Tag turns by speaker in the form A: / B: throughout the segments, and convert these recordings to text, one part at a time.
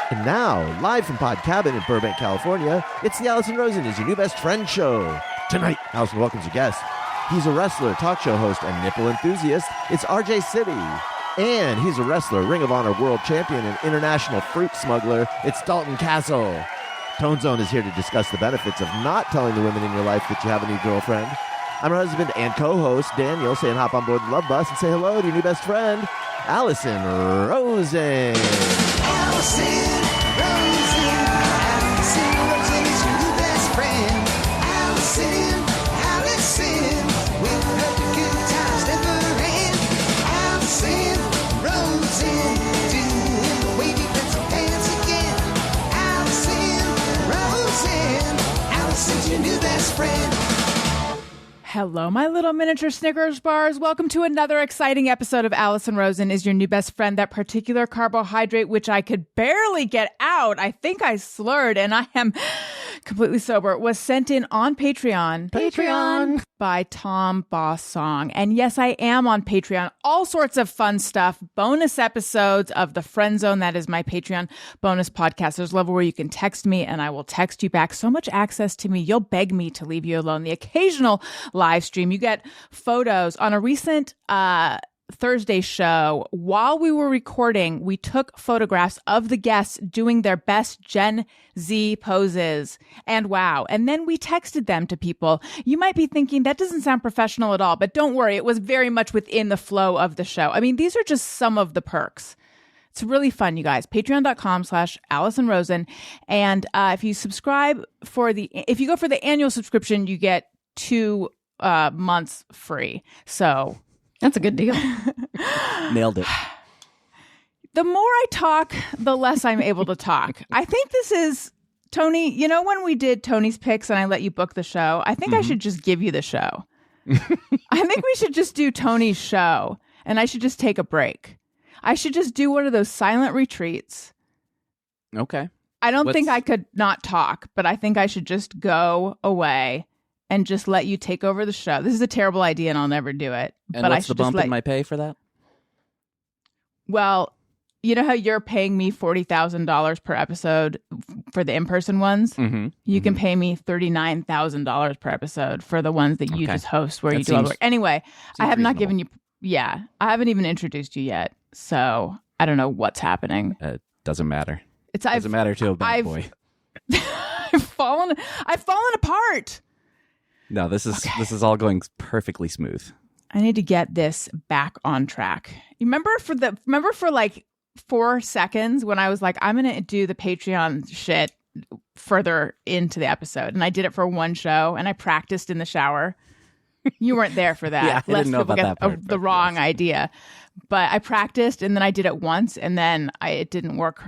A: And now, live from Pod Cabin in Burbank, California, it's the Alison Rosen is Your New Best Friend show. Tonight, Alison welcomes a guest. He's a wrestler, talk show host, and nipple enthusiast. It's RJ City. And he's a wrestler, Ring of Honor world champion, and international fruit smuggler. It's Dalton Castle. Tone Zone is here to discuss the benefits of not telling the women in your life that you have a new girlfriend. I'm her husband and co-host, Daniel, saying hop on board the Love Bus and say hello to your new best friend, Alison Rosen.
B: Alison Rosen, Alison Rosen is your new best friend. Alison, with her good times never end. Alison Rosen, doing the wavy pencil dance again. Alison's your new best friend.
C: Hello, my little miniature Snickers bars. Welcome to another exciting episode of Alison Rosen is Your New Best Friend. That particular carbohydrate, which I could barely get out, I think I slurred, and I am completely sober, was sent in on Patreon by Tom Boss Song. And yes, I am on Patreon. All sorts of fun stuff. Bonus episodes of The Friend Zone. That is my Patreon bonus podcast. There's a level where you can text me and I will text you back. So much access to me. You'll beg me to leave you alone. The occasional live stream. You get photos. On a recent Thursday show, while we were recording, we took photographs of the guests doing their best Gen Z poses. And wow. And then we texted them to people. You might be thinking that doesn't sound professional at all, but don't worry. It was very much within the flow of the show. I mean, these are just some of the perks. It's really fun, you guys. Patreon.com/Alison Rosen. And if you subscribe if you go for the annual subscription, you get 2 months free. So
D: that's a good deal.
A: Nailed it.
C: The more I talk, the less I'm able to talk. I think this is, Tony, you know when we did Tony's picks and I let you book the show? I think I should just give you the show. I think we should just do Tony's show and I should just take a break. I should just do one of those silent retreats.
E: Okay.
C: I don't think I could not talk, but I think I should just go away and just let you take over the show. This is a terrible idea and I'll never do it.
E: And
C: but
E: what's
C: I should
E: the bump
C: just
E: in my pay for that?
C: Well, you know how you're paying me $40,000 per episode for the in-person ones?
E: Mm-hmm.
C: You can pay me $39,000 per episode for the ones that you just host where you do all the work. Anyway, I have not given you... Yeah, I haven't even introduced you yet. So I don't know what's happening.
E: Doesn't matter.
C: Doesn't
E: matter to a bad boy.
C: I've fallen apart.
E: No, this is all going perfectly smooth.
C: I need to get this back on track. You remember for like 4 seconds when I was like, I'm going to do the Patreon shit further into the episode. And I did it for one show and I practiced in the shower. You weren't there for that.
E: Yeah, I didn't know about that part,
C: the wrong idea. But I practiced and then I did it once and then it didn't work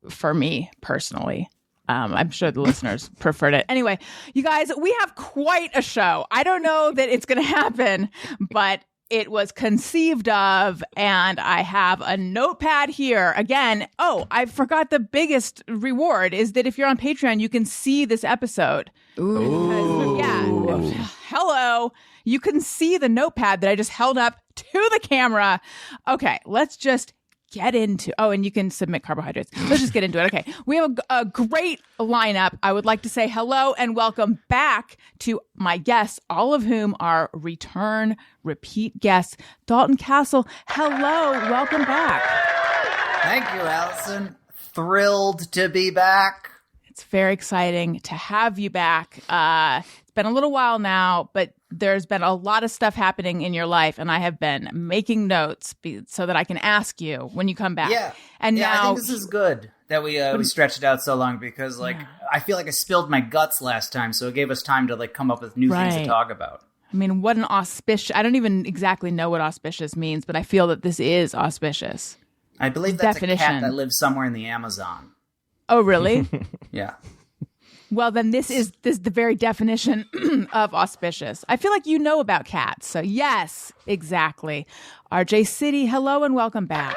C: for me personally. I'm sure the listeners preferred it. Anyway, you guys, we have quite a show. I don't know that it's going to happen, but it was conceived of, and I have a notepad here. Again, I forgot the biggest reward is that if you're on Patreon, you can see this episode.
D: Ooh.
C: Yeah. Hello. You can see the notepad that I just held up to the camera. Okay, let's just get into... Oh, and you can submit carbohydrates. Let's just get into it. Okay, we have a great lineup. I would like to say hello and welcome back to my guests, all of whom are repeat guests. Dalton Castle, hello. Welcome back.
F: Thank you, Alison. Thrilled to be back.
C: It's very exciting to have you back. It's been a little while now, but there's been a lot of stuff happening in your life, and I have been making notes so that I can ask you when you come back.
F: Yeah,
C: and now
F: I think this is good that we stretched it out so long because, I feel like I spilled my guts last time, so it gave us time to come up with new things to talk about.
C: I mean, what an auspicious... I don't even exactly know what auspicious means, but I feel that this is auspicious.
F: I believe that's a cat that lives somewhere in the Amazon.
C: Oh, really?
F: Yeah.
C: Well, then this is the very definition of auspicious. I feel like you know about cats. So yes, exactly. RJ City, hello and welcome back.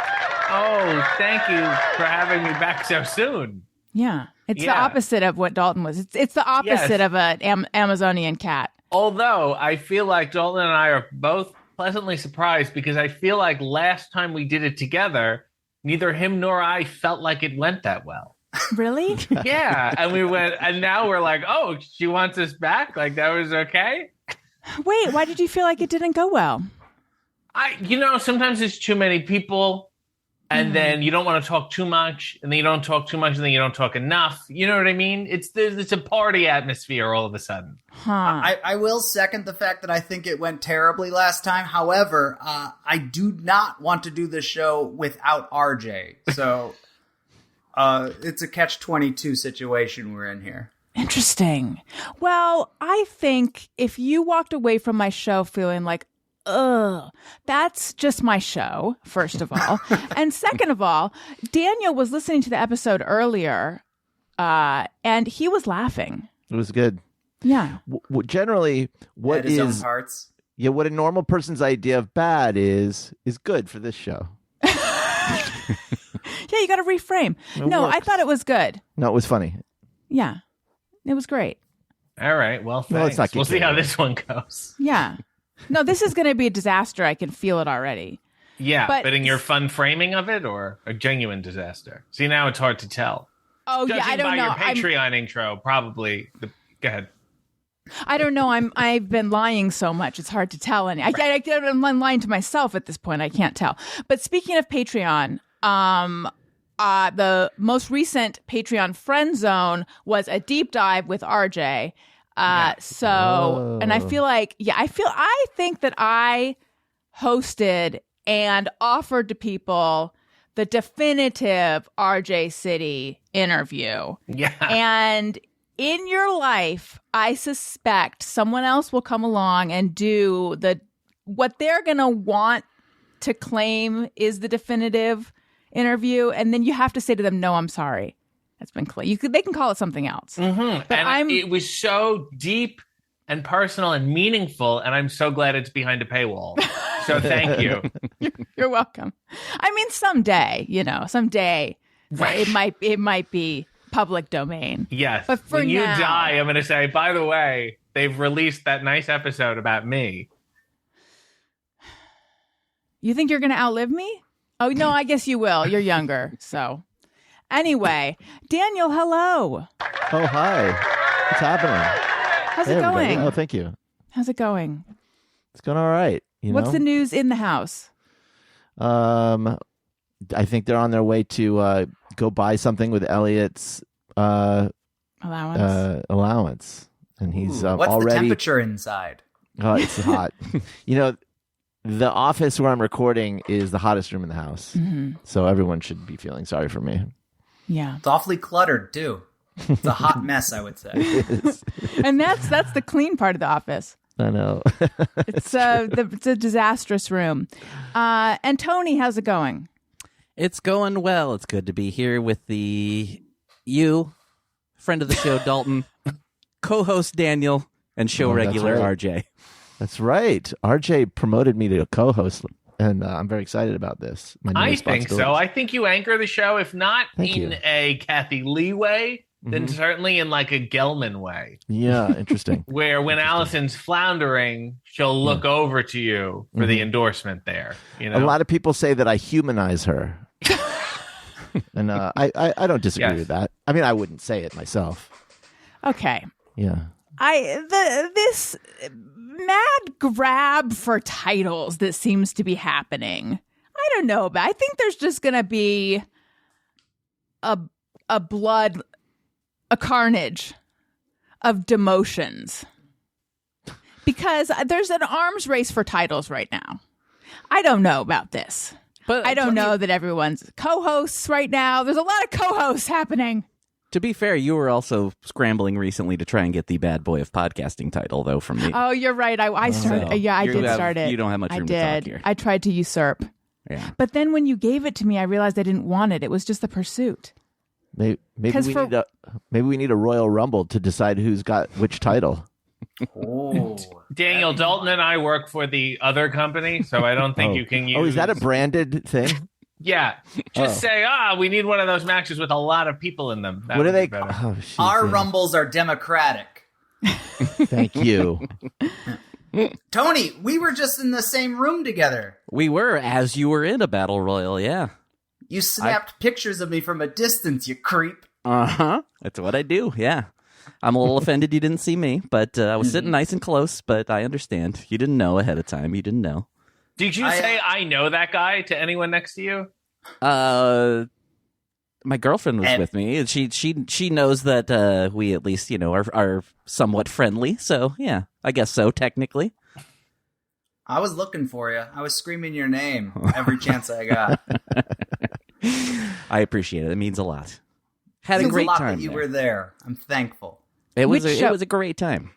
G: Oh, thank you for having me back so soon.
C: Yeah. It's the opposite of what Dalton was. It's the opposite of an Amazonian cat.
G: Although I feel like Dalton and I are both pleasantly surprised because I feel like last time we did it together, neither him nor I felt like it went that well.
C: Really?
G: Yeah, and we went, and now we're like, oh, she wants us back? Like, that was okay?
C: Wait, why did you feel like it didn't go well?
G: Sometimes it's too many people, and then you don't want to talk too much, and then you don't talk too much, and then you don't talk enough. You know what I mean? It's a party atmosphere all of a sudden.
C: Huh.
F: I will second the fact that I think it went terribly last time. However, I do not want to do this show without RJ. So it's a catch-22 situation we're in here.
C: Interesting. Well, I think if you walked away from my show feeling like, ugh, that's just my show, first of all. And second of all, Daniel was listening to the episode earlier, and he was laughing.
A: It was good.
C: Yeah.
A: Generally, what
F: At his own parts.
A: Yeah, what a normal person's idea of bad is good for this show.
C: Yeah, you got to reframe. No,
A: works.
C: I thought it was good.
A: No, it was funny.
C: Yeah, it was great.
G: All right, well, thanks.
A: Well, let's not get
G: We'll see
A: carried
G: how
A: away.
G: this one goes.
C: Yeah. No, this is going to be a disaster. I can feel it already.
G: Yeah,
C: But-
G: but in your fun framing of it, or a genuine disaster? See, now it's hard to tell.
C: Oh,
G: Judging
C: yeah, I don't
G: by
C: know.
G: your Patreon intro, probably. Go ahead.
C: I don't know. I've been lying so much. It's hard to tell. And I'm lying to myself at this point. I can't tell. But speaking of Patreon, the most recent Patreon friend zone was a deep dive with RJ. So, and I feel like, I think that I hosted and offered to people the definitive RJ City interview.
G: Yeah.
C: And in your life, I suspect someone else will come along and do what they're going to want to claim is the definitive interview. And then you have to say to them, no, I'm sorry. That's been clear. They can call it something else.
G: Mm-hmm.
C: But
G: And it was so deep and personal and meaningful, and I'm so glad it's behind a paywall. So thank you.
C: You're welcome. I mean, someday,
G: Right.
C: it might be public domain.
G: Yes.
C: But for
G: when you
C: now-
G: die, I'm going to say, by the way, they've released that nice episode about me.
C: You think you're going to outlive me? Oh, no, I guess you will. You're younger. So anyway, Daniel, hello.
A: Oh, hi. What's happening?
C: How's
A: Hey,
C: it
A: everybody.
C: going?
A: Oh, thank you.
C: How's it going?
A: It's going all right.
C: What's the news in the house?
A: I think they're on their way to go buy something with Elliot's
C: Allowance.
A: allowance, and he's
F: Ooh, what's
A: already.
F: the temperature inside?
A: Oh, it's hot. The office where I'm recording is the hottest room in the house, so everyone should be feeling sorry for me.
C: Yeah.
F: It's awfully cluttered, too. It's a hot mess, I would say.
C: And that's the clean part of the office.
A: I know.
C: It's a disastrous room. And Tony, how's it going?
E: It's going well. It's good to be here with you, friend of the show, Dalton, co-host Daniel, and show regular
A: right.
E: RJ.
A: That's right. RJ promoted me to a co-host, and I'm very excited about this. My new
G: I think so.
A: responsibilities.
G: I think you anchor the show, if not
A: Thank
G: in
A: you.
G: a Kathy Lee way, then certainly in like a Gelman way,
A: Yeah, interesting.
G: where when Alison's floundering, she'll look over to you for the endorsement there. You know?
A: A lot of people say that I humanize her, and I don't disagree
G: Yes.
A: with that. I mean, I wouldn't say it myself.
C: Okay.
A: Yeah.
C: This mad grab for titles that seems to be happening. I don't know, but I think there's just going to be a carnage of demotions because there's an arms race for titles right now. I don't know about this.
E: But
C: I don't know that everyone's co-hosts right now. There's a lot of co-hosts happening.
E: To be fair, you were also scrambling recently to try and get the bad boy of podcasting title, though, from me.
C: Oh, you're right. I started.
E: So
C: Yeah, I
E: you
C: did
E: have-
C: start it.
E: you don't have much
C: I
E: room to talk
C: did.
E: here.
C: I tried to usurp.
E: Yeah.
C: But then when you gave it to me, I realized I didn't want it. It was just the pursuit.
A: Maybe
C: 'Cause
A: we need a Royal Rumble to decide who's got which title.
F: Oh.
G: Daniel Dalton and I work for the other company, so I don't think you can use.
A: Oh, is that a branded thing?
G: Yeah, just say, we need one of those matches with a lot of people in them. That
A: What do
G: would be
A: they?
G: better.
A: Oh, shoot,
F: Our
A: yeah.
F: rumbles are democratic.
A: Thank you.
F: Tony, we were just in the same room together.
E: We were, as you were in a battle royal, yeah.
F: You snapped pictures of me from a distance, you creep.
E: Uh-huh. That's what I do, yeah. I'm a little offended you didn't see me, but I was sitting nice and close, but I understand. You didn't know ahead of time. You didn't know.
G: Did you say I know that guy to anyone next to you?
E: My girlfriend was with me, and she knows that we at least, are somewhat friendly. So, yeah, I guess so, technically.
F: I was looking for you. I was screaming your name every chance I got.
E: I appreciate it. It means a lot. Had a
F: Means
E: great
F: lot
E: time
F: that you
E: there.
F: were there. I'm thankful.
E: It was
C: Which
E: it
C: show-
E: was a great time.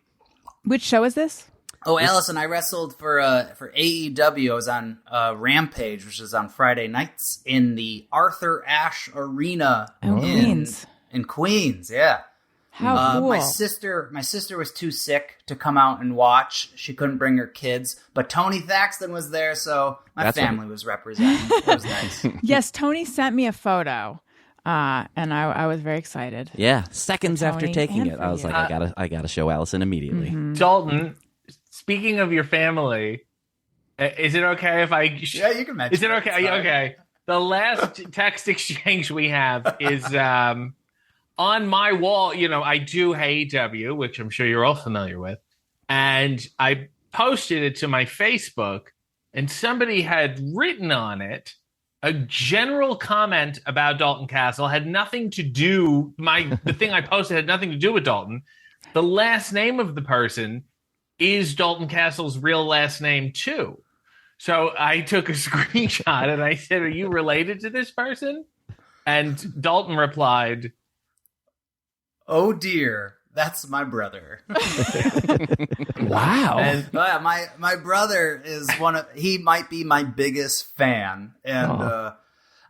C: Which show is this?
F: Oh, Alison, I wrestled for AEW. I was on Rampage, which is on Friday nights in the Arthur Ashe Arena
C: Queens.
F: in Queens. Yeah.
C: How cool.
F: My sister was too sick to come out and watch. She couldn't bring her kids, but Tony Thaxton was there, so my family was represented. It was nice.
C: Yes, Tony sent me a photo, and I was very excited.
E: Yeah, seconds
C: For
E: after
C: Tony
E: taking
C: and
E: it,
C: for
E: I was
C: you.
E: like, I gotta show Alison immediately.
G: Dalton, speaking of your family, is it okay if I...
F: Yeah, you can mention
G: Is it okay?
F: It's fine.
G: Okay. The last text exchange we have is on my wall. I do AEW, which I'm sure you're all familiar with. And I posted it to my Facebook, and somebody had written on it a general comment about Dalton Castle. Had nothing to do, the thing I posted had nothing to do with Dalton. The last name of the person is Dalton Castle's real last name, too. So I took a screenshot and I said, "Are you related to this person?" And Dalton replied,
F: Oh dear, that's my brother.
E: Wow.
G: and
F: My brother is he might be my biggest fan, and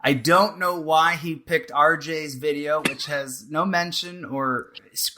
F: I don't know why he picked RJ's video, which has no mention or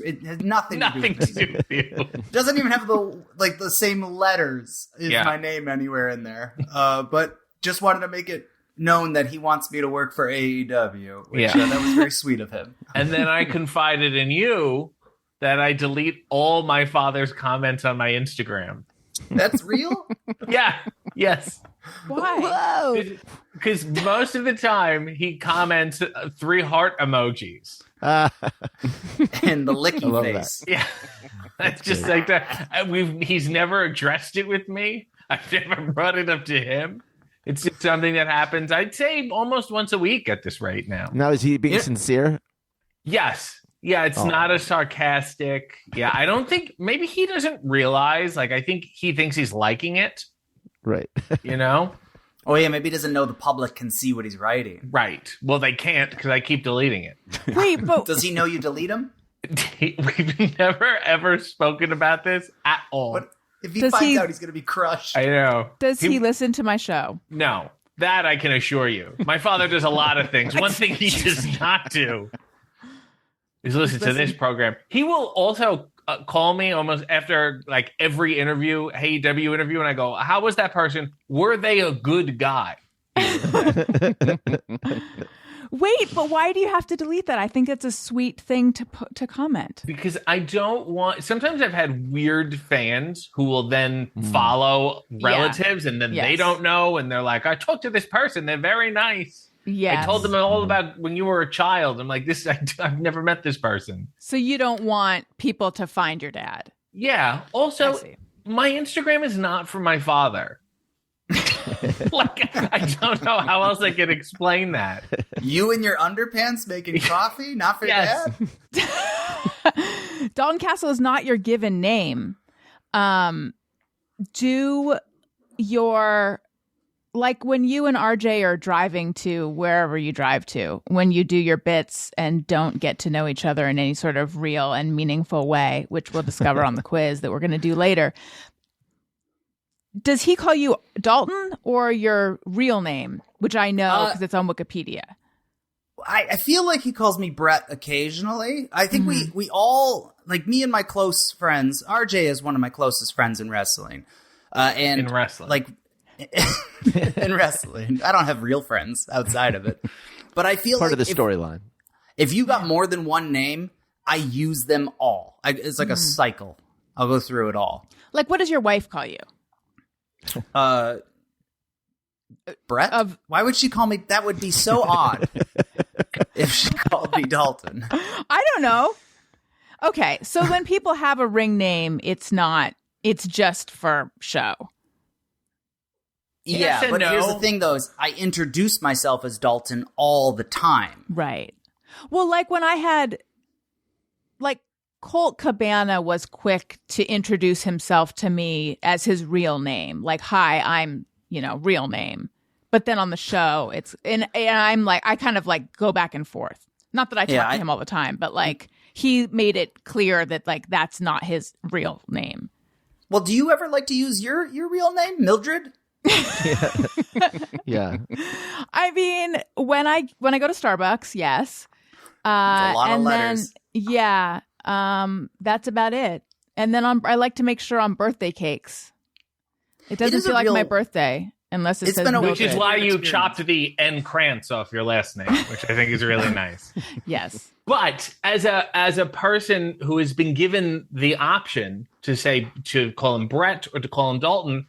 F: it has nothing to do
G: nothing
F: with
G: to
F: me.
G: do with you.
F: Doesn't even have the same letters as
G: Yeah.
F: my name anywhere in there. But just wanted to make it known that he wants me to work for AEW. Which,
G: Yeah.
F: that was very sweet of him.
G: And then I confided in you that I delete all my father's comments on my Instagram.
F: That's real?
G: Yeah. Yes.
C: Why?
D: Whoa.
G: Because most of the time he comments 3 heart emojis.
F: And the licky
A: love
F: face.
G: Yeah. That's just like that. He's never addressed it with me. I've never brought it up to him. It's just something that happens, I'd say, almost once a week at this rate now.
A: Now, is he being sincere?
G: Yes. Yeah, it's not a sarcastic. Yeah, I don't think, maybe he doesn't realize. I think he thinks he's liking it,
A: Right.
F: Oh yeah, maybe he doesn't know the public can see what he's writing.
G: Right. Well, they can't because I keep deleting it.
C: Wait, but
F: Does he know you delete him?
G: We've never, ever spoken about this at all.
F: What if he
C: Does
F: finds
C: he-
F: out he's going to be crushed?
G: I know.
C: does he listen to my show?
G: No, that I can assure you. My father does a lot of things. One thing he does not do is listen to this program. He will also call me almost after every interview, AEW interview, and I go, "How was that person? Were they a good guy?"
C: Wait, but why do you have to delete that? I think it's a sweet thing to comment.
G: Because I don't want. Sometimes I've had weird fans who will then follow relatives, and then they
C: Yes.
G: don't know, and they're like, "I talked to this person. They're very nice.
C: Yes.
G: I told them all about when you were a child." I'm like, "This. I've never met this person."
C: So you don't want people to find your dad.
G: Yeah.
C: I
G: Also,
C: see.
G: my Instagram is not for my father. I don't know how else I can explain that.
F: You in your underpants making coffee? Not for
G: Yes.
F: dad?
C: Dalton Castle is not your given name. Do your when you and RJ are driving to wherever you drive to, when you do your bits and don't get to know each other in any sort of real and meaningful way, which we'll discover on the quiz that we're going to do later. Does he call you Dalton or your real name, which I know because it's on Wikipedia?
F: I feel like he calls me Brett occasionally. I think we all, me and my close friends, RJ is one of my closest friends in wrestling. And
G: In wrestling.
F: In wrestling. I don't have real friends outside of it. But I feel
A: Part
F: like
A: of the storyline.
F: if you got more than one name, I use them all. It's like a cycle. I'll go through it all.
C: What does your wife call you?
F: Brett? Why would she call me? That would be so odd if she called me Dalton.
C: I don't know. Okay, so when people have a ring name, it's just for show.
F: Yeah,
G: Yes and
F: but here's
G: no.
F: the thing, though, is I introduce myself as Dalton all the time.
C: Right. Well, like when I had, like, Colt Cabana was quick to introduce himself to me as his real name. Like, hi, I'm, real name. But then on the show, and I'm like, I kind of like go back and forth. Not that I talk to him all the time, but like he made it clear that like that's not his real name.
F: Well, do you ever like to use your real name, Mildred?
A: Yeah.
C: I mean, when I go to Starbucks, yes.
F: It's a lot of
C: and
F: letters.
C: Then, that's about it. And then I like to make sure on birthday cakes, it doesn't
F: is a
C: feel like
F: real-
C: my birthday unless it
F: It's
C: says
F: been a
C: Mildred.
G: Which is why you
F: Experience.
G: chopped the N Krantz off your last name, which I think is really nice.
C: Yes.
G: But as a person who has been given the option to call him Brett or to call him Dalton,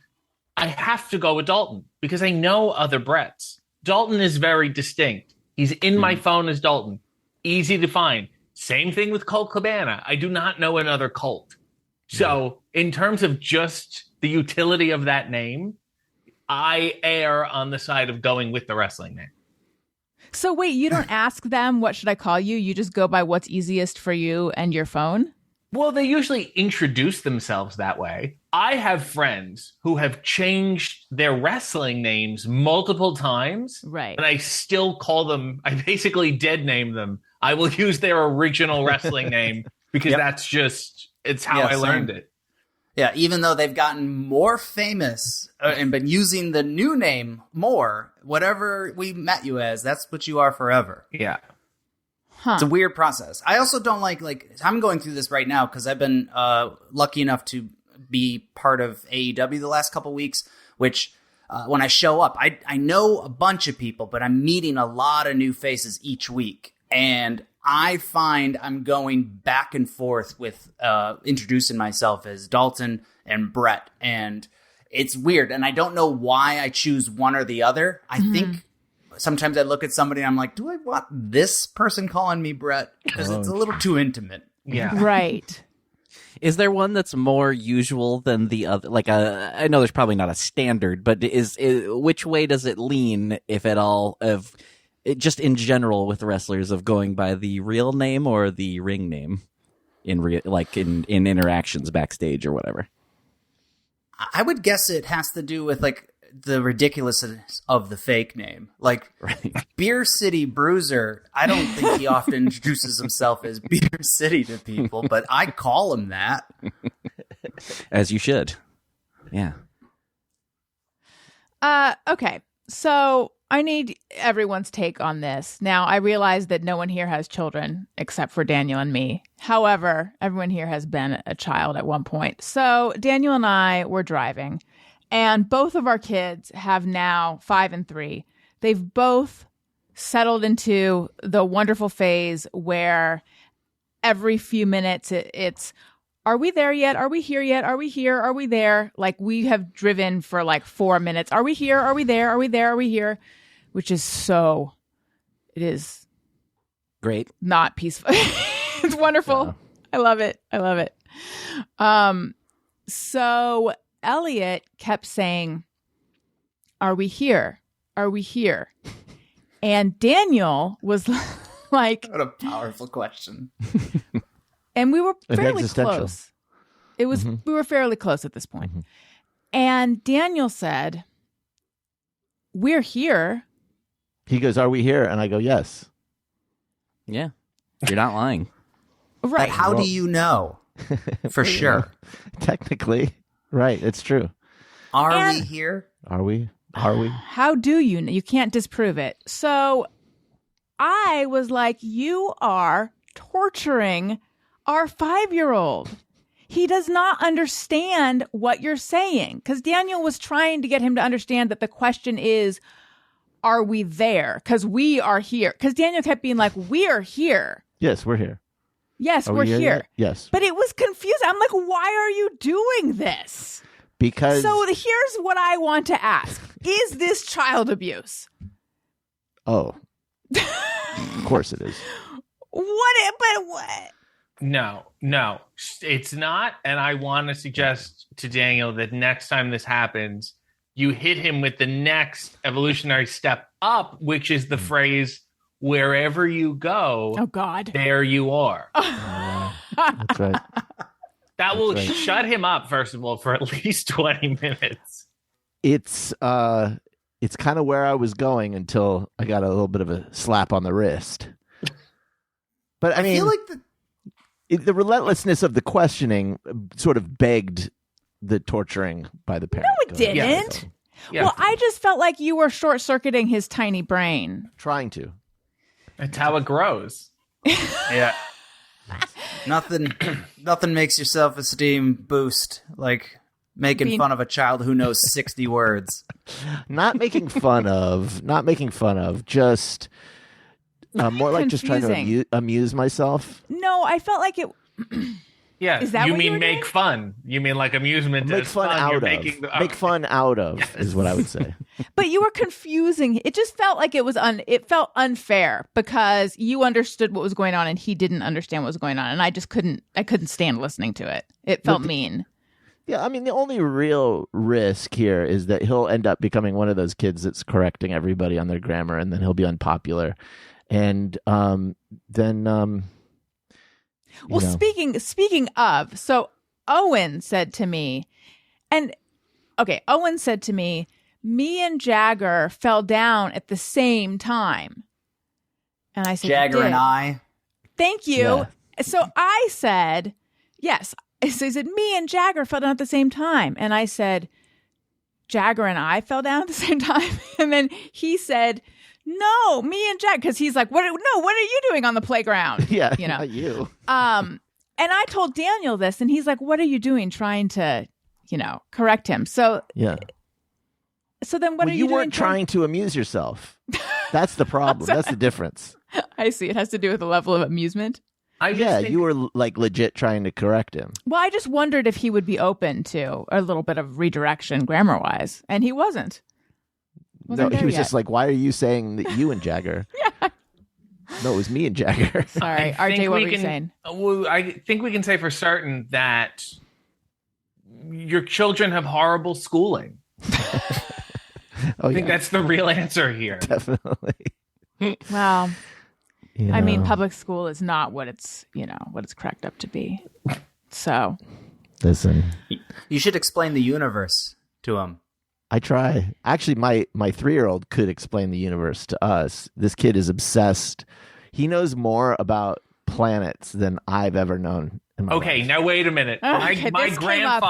G: I have to go with Dalton because I know other Bretts. Dalton is very distinct. He's in my phone as Dalton. Easy to find. Same thing with Colt Cabana. I do not know another Colt. So in terms of just the utility of that name, I err on the side of going with the wrestling name.
C: So wait, you don't ask them, what should I call you? You just go by what's easiest for you and your phone?
G: Well, they usually introduce themselves that way. I have friends who have changed their wrestling names multiple times.
C: Right.
G: And I still call them, I basically dead name them. I will use their original wrestling name because it's how I learned it.
F: Yeah, even though they've gotten more famous and been using the new name more, whatever we met you as, that's what you are forever.
G: Yeah.
C: Huh.
F: It's a weird process. I also don't like I'm going through this right now because I've been lucky enough to be part of AEW the last couple weeks, which when I show up, I know a bunch of people, but I'm meeting a lot of new faces each week. And I find I'm going back and forth with introducing myself as Dalton and Brett. And it's weird. And I don't know why I choose one or the other. I think sometimes I look at somebody and I'm like, do I want this person calling me Brett? Because it's a little too intimate.
G: Yeah.
C: Right.
E: Is there one that's more usual than the other? Like, I know there's probably not a standard, but which way does it lean, if at all, of just in general with wrestlers, of going by the real name or the ring name in interactions backstage or whatever?
F: I would guess it has to do with like the ridiculousness of the fake name. Like Beer City Bruiser, I don't think he often introduces himself as Beer City to people, but I call him that.
E: As you should. Yeah.
C: Okay. So I need everyone's take on this. Now, I realize that no one here has children except for Daniel and me. However, everyone here has been a child at one point. So Daniel and I were driving, and both of our kids have now 5 and 3. They've both settled into the wonderful phase where every few minutes it's, are we there yet? Are we here yet? Are we here? Are we there? Like, we have driven for like 4 minutes. Are we here? Are we there? Are we there? Are we here? Which is it is
E: Great.
C: not peaceful. It's wonderful.
E: Yeah.
C: I love it. I love it. So Elliot kept saying, are we here? Are we here? And Daniel was like,
F: What a powerful question.
C: and we were
A: An
C: fairly
A: existential.
C: close. It was, we were fairly close at this point. And Daniel said, we're here.
A: He goes, "Are we here?" And I go, "Yes."
E: Yeah. You're not lying.
C: Right.
F: But how do you know? For sure.
A: Technically, right? It's true.
F: Are
C: And-
F: we here?
A: Are we? Are we?
C: How do you know? You can't disprove it. So I was like, you are torturing our 5-year-old. He does not understand what you're saying. Because Daniel was trying to get him to understand that the question is, are we there? Because we are here. Because Daniel kept being like, we are here.
A: Yes, we're here.
C: Yes,
A: Are
C: we're
A: we
C: here.
A: yet? Yes,
C: But it was confusing. I'm like, why are you doing this?
A: because
C: So here's what I want to ask. Is this child abuse?
A: Oh, of course it is.
C: What?
G: No, it's not. And I want to suggest to Daniel that next time this happens, you hit him with the next evolutionary step up, which is the phrase, wherever you go,
C: Oh, God.
G: there you are.
A: That's right.
G: That will
A: right.
G: shut him up, first of all, for at least 20 minutes.
A: It's kind of where I was going until I got a little bit of a slap on the wrist. But I mean,
F: feel like
A: the relentlessness of the questioning sort of begged the torturing by the parent.
C: No, it didn't.
G: Yeah.
C: Well, I just felt like you were short-circuiting his tiny brain.
A: Trying to.
G: That's how it grows.
F: yeah. Nothing makes your self-esteem boost like making fun of a child who knows 60 words.
A: Not making fun of, just more like just trying to amuse myself.
C: No, I felt like it...
G: Yeah,
C: Is that
G: you
C: what you
G: mean
C: were
G: make
C: doing?
G: fun. You mean like amusement
A: Make
G: is
A: fun
G: fun.
A: out
G: You're
A: of.
G: making the,
A: Make fun out of is what I would say.
C: But you were confusing. It just felt like it felt unfair because you understood what was going on and he didn't understand what was going on. And I just couldn't stand listening to it. It felt mean.
A: Yeah, I mean, the only real risk here is that he'll end up becoming one of those kids that's correcting everybody on their grammar, and then he'll be unpopular. And then...
C: Well, speaking of, so Owen said to me, me and Jagger fell down at the same time. And I said,
F: Jagger
C: "You did."
F: and I.
C: Thank you.
A: Yeah.
C: So I said, yes. So he said, me and Jagger fell down at the same time. And I said, Jagger and I fell down at the same time. And then he said, no, me and Jack, because he's like, what are you doing on the playground?
A: Yeah,
C: you know,
A: not you.
C: and I told Daniel this, and he's like, what are you doing, trying to, correct him? So
A: Yeah.
C: So then, what are you
A: You
C: doing?
A: weren't trying to amuse yourself. That's the problem. That's the difference.
C: I see. It has to do with the level of amusement.
A: Yeah, you were like legit trying to correct him.
C: Well, I just wondered if he would be open to a little bit of redirection grammar-wise, and he wasn't.
A: No, he was
C: yet.
A: just like, why are you saying that you and Jagger?
C: Yeah.
A: No, it was me and Jagger.
C: Sorry, RJ, what were you saying?
G: Well, I think we can say for certain that your children have horrible schooling.
A: Oh,
G: I think that's the real answer here.
A: Definitely.
C: Well,
A: You
C: I mean,
A: know,
C: public school is not what it's cracked up to be. So
A: listen,
F: You should explain the universe to him.
A: I try. Actually, my 3-year-old could explain the universe to us. This kid is obsessed. He knows more about planets than I've ever known in my
G: Okay,
A: life.
G: now wait a minute.
C: Okay,
G: my
C: this came up.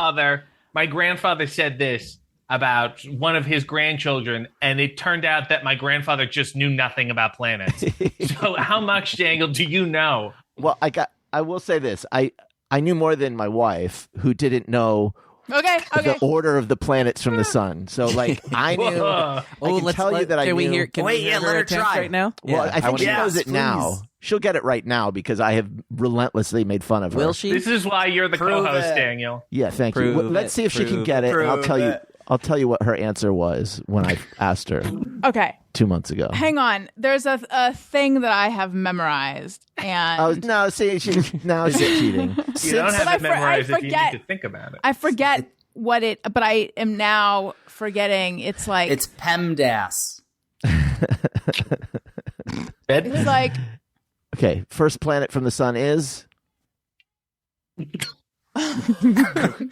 G: grandfather said this about one of his grandchildren, and it turned out that my grandfather just knew nothing about planets. So how much, Daniel, do you know?
A: Well, I will say this. I knew more than my wife, who didn't know
C: okay.
A: the order of the planets from the sun. So, like, I knew.
G: Whoa.
A: I can tell you that I
E: can we
A: knew.
E: hear? Can
F: Wait,
E: we hear
F: yeah, let her
E: attempt
F: try.
E: right now?
A: Well, I think she
F: Yes,
A: knows it
F: please.
A: now. She'll get it right now because I have relentlessly made fun of her.
E: Will she?
G: This is why you're the
F: Prove
G: co-host,
F: it.
G: Daniel.
A: Yeah, thank you.
E: Prove
A: Well, let's
E: it.
A: see if she can
E: Prove
A: get it. And I'll
F: Prove
A: tell you.
F: it.
A: I'll tell you what her answer was when I asked her
C: Okay,
A: 2 months ago.
C: hang on. There's a thing that I have memorized, and
A: Oh no! See, now she's cheating.
G: You don't have
C: But I
G: it memorized if you
C: forget-
G: need to think about it.
C: I forget what it. But I am now forgetting. It's like
F: It's PEMDAS.
C: it's like
A: Okay, first planet from the sun is.
F: Come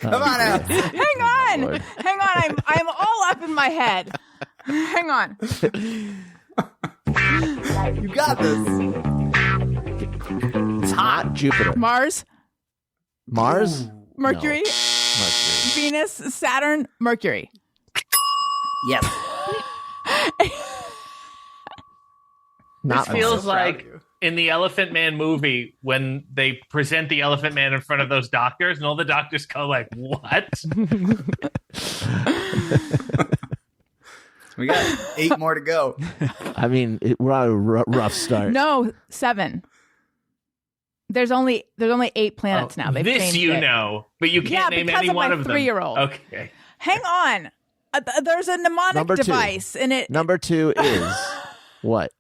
F: on out.
C: hang on,
A: Lord.
C: hang on. I'm all up in my head. Hang on.
F: You got this.
A: It's hot. Jupiter,
C: Mars,
A: Mars,
C: Mercury,
A: No. Mercury.
C: Venus, Saturn, Mercury.
F: Yes.
A: Not
G: This feels
A: Mars.
G: like in the Elephant Man movie when they present the Elephant Man in front of those doctors, and all the doctors go like, "What?"
F: We got 8 more to go.
A: I mean, we're on a rough start.
C: No, 7. There's only 8 planets now. They've
G: this
C: changed
G: you
C: it.
G: know, but you
C: Yeah,
G: can't name
C: because
G: any
C: of
G: one
C: my
G: of them.
C: 3-year-old.
G: Okay.
C: Hang on. there's a mnemonic
A: Number two.
C: device, and it
A: Number 2 is what?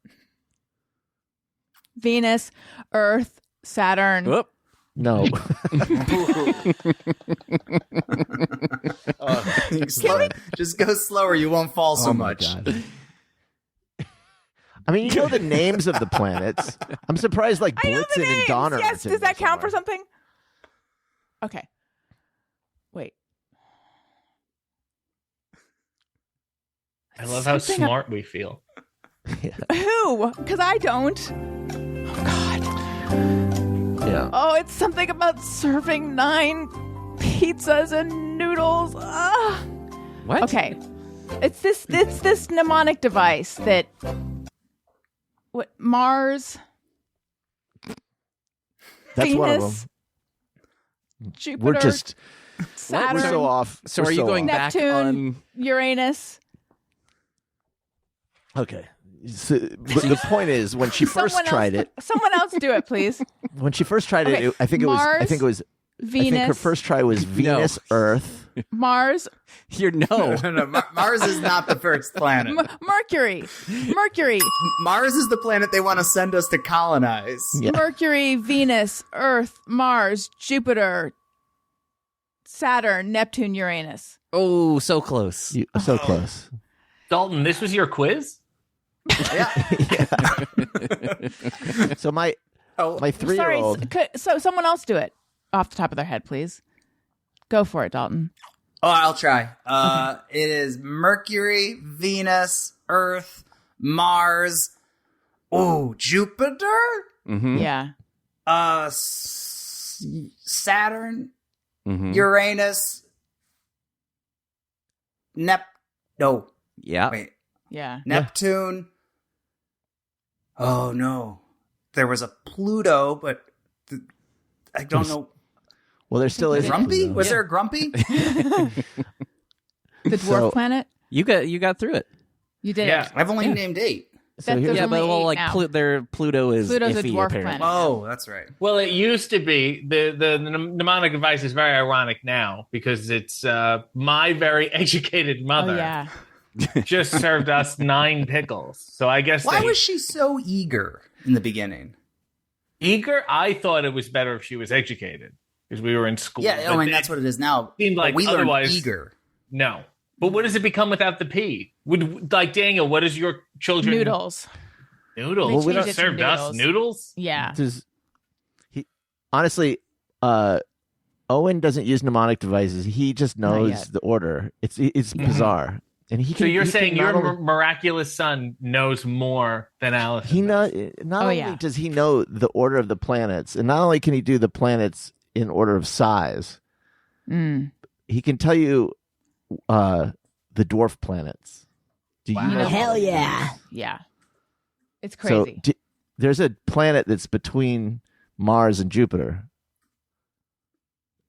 C: Venus, Earth, Saturn.
E: Whoop.
A: No.
F: Just go slower. You won't fall so
A: Oh my
F: much.
A: God. I mean, you know the names of the planets. I'm surprised like
C: I know the
A: Blitzen and
C: names.
A: Donner.
C: Yes,
A: aren't in
C: does that
A: there
C: count for
A: somewhere.
C: something? Okay. Wait.
G: I love how
C: Something
G: smart we feel.
C: Who? Because I don't. Oh God.
A: Yeah.
C: Oh, it's something about serving 9 pizzas and noodles. Ah.
E: What?
C: Okay. It's this mnemonic device that Mars,
A: That's one of
C: Venus,
A: them.
C: Jupiter,
A: We're just
C: Saturn,
A: we're so off.
E: So
A: We're
E: are you
A: so
E: going
A: off.
E: back
C: Neptune,
E: on?
C: Uranus.
A: Okay. So, but the point is, when she first tried it,
C: Someone else do it, please.
A: when she first tried
C: Okay,
A: it, I think it was. I think her
C: Venus,
A: first try was Venus, Earth.
C: Mars,
E: You're
F: No, Mars is not the first planet.
C: Mercury,
F: Mars is the planet they want to send us to colonize.
A: Yeah.
C: Mercury, Venus, Earth, Mars, Jupiter, Saturn, Neptune, Uranus.
E: Oh, so close.
A: So close.
G: Dalton, this was your quiz?
F: Yeah.
A: So my
F: Oh,
A: 3-year-old.
C: So someone else do it off the top of their head, please. Go for it, Dalton.
F: Oh, I'll try. It is Mercury, Venus, Earth, Mars. Oh, Jupiter.
E: Mm-hmm.
C: Yeah.
F: Saturn,
E: Mm-hmm.
F: Uranus, No,
E: Yeah.
F: wait,
C: Yeah.
F: Neptune. Oh no, there was a Pluto, but I don't know.
A: Well, there still is
F: Grumpy?
A: Pluto.
F: Was there a Grumpy?
C: The dwarf
A: So-
C: planet?
E: You got through it.
C: You did
G: Yeah.
C: it.
F: I've only named 8.
A: So
C: That
A: here's
C: There's
E: Yeah,
C: only
E: but well,
C: 8
E: like
C: now.
E: Pluto is
C: Pluto's a
E: iffy,
C: dwarf
E: apparently.
C: planet.
F: Oh, that's right.
G: Well, it used to be. The mnemonic device is very ironic now because it's my very educated mother
C: Oh, yeah.
G: just served us 9 pickles. So I guess
F: Why
G: they
F: was she so eager in the beginning?
G: eager. I thought it was better if she was educated because we were in school.
F: Yeah, I
G: But
F: mean
G: it
F: that's what it is now.
G: seemed
F: But
G: like
F: we learned
G: otherwise-
F: eager.
G: No. But what does it become without the P? Would like Daniel? What is your children?
C: Noodles.
G: Noodles.
C: They
G: Well, we
C: changed
G: don't
C: it to
G: serve us
C: noodles.
G: noodles.
C: Yeah.
A: Honestly, Owen doesn't use mnemonic devices. He just
C: Not
A: knows
C: yet.
A: the order. It's bizarre, and he.
G: So
A: Can,
G: you're
A: he can
G: saying
A: not
G: your
A: only-
G: miraculous son knows more than Alison?
A: He
G: does.
A: not
C: Oh,
A: only
C: yeah.
A: does he know the order of the planets, and not only can he do the planets in order of size,
C: Mm.
A: he can tell you the dwarf planets. Do
G: Wow.
A: you know?
C: Hell
D: yeah.
C: Yeah. It's
A: So
C: crazy.
A: there's a planet that's between Mars and Jupiter.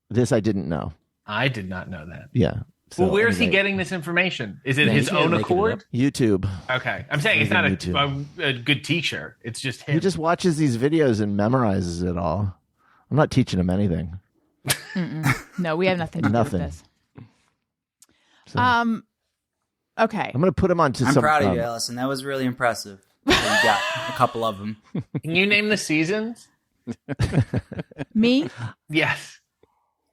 A: This I didn't know.
G: I did not know that.
A: Yeah. So,
G: Well, where is he
A: anyway,
G: getting this information? Is it
E: Yeah,
G: his
E: he can't
G: own
E: make it
G: accord?
E: up.
A: YouTube.
G: Okay, I'm saying it's
A: He's
G: not
A: on
G: a
A: YouTube.
G: good teacher. It's just him.
A: He just watches these videos and memorizes it all. I'm not teaching him anything.
C: No, we have nothing to
A: Nothing.
C: do with this.
A: So,
C: Okay.
A: I'm going to put him onto
F: I'm
A: some.
F: proud of you, Allison. That was really impressive. that you got a couple of them.
G: Can you name the seasons?
C: Me?
G: Yes,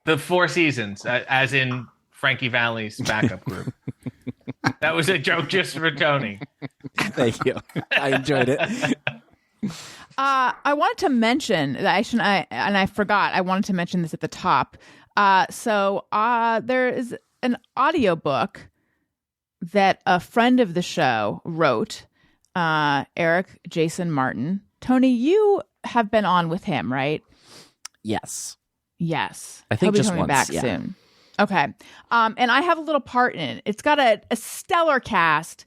G: the 4 seasons, as in Frankie Valli's backup group. That was a joke just for Tony.
E: Thank you. I enjoyed it.
C: I wanted to mention that I forgot. I wanted to mention this at the top. So there is an audiobook that a friend of the show wrote, Eric Jason Martin. Tony, you have been on with him, right?
E: Yes.
C: Yes.
E: I think
C: He'll be
E: just
C: coming
E: once,
C: back
E: yeah.
C: soon. Okay. And I have a little part in it. It's got a stellar cast,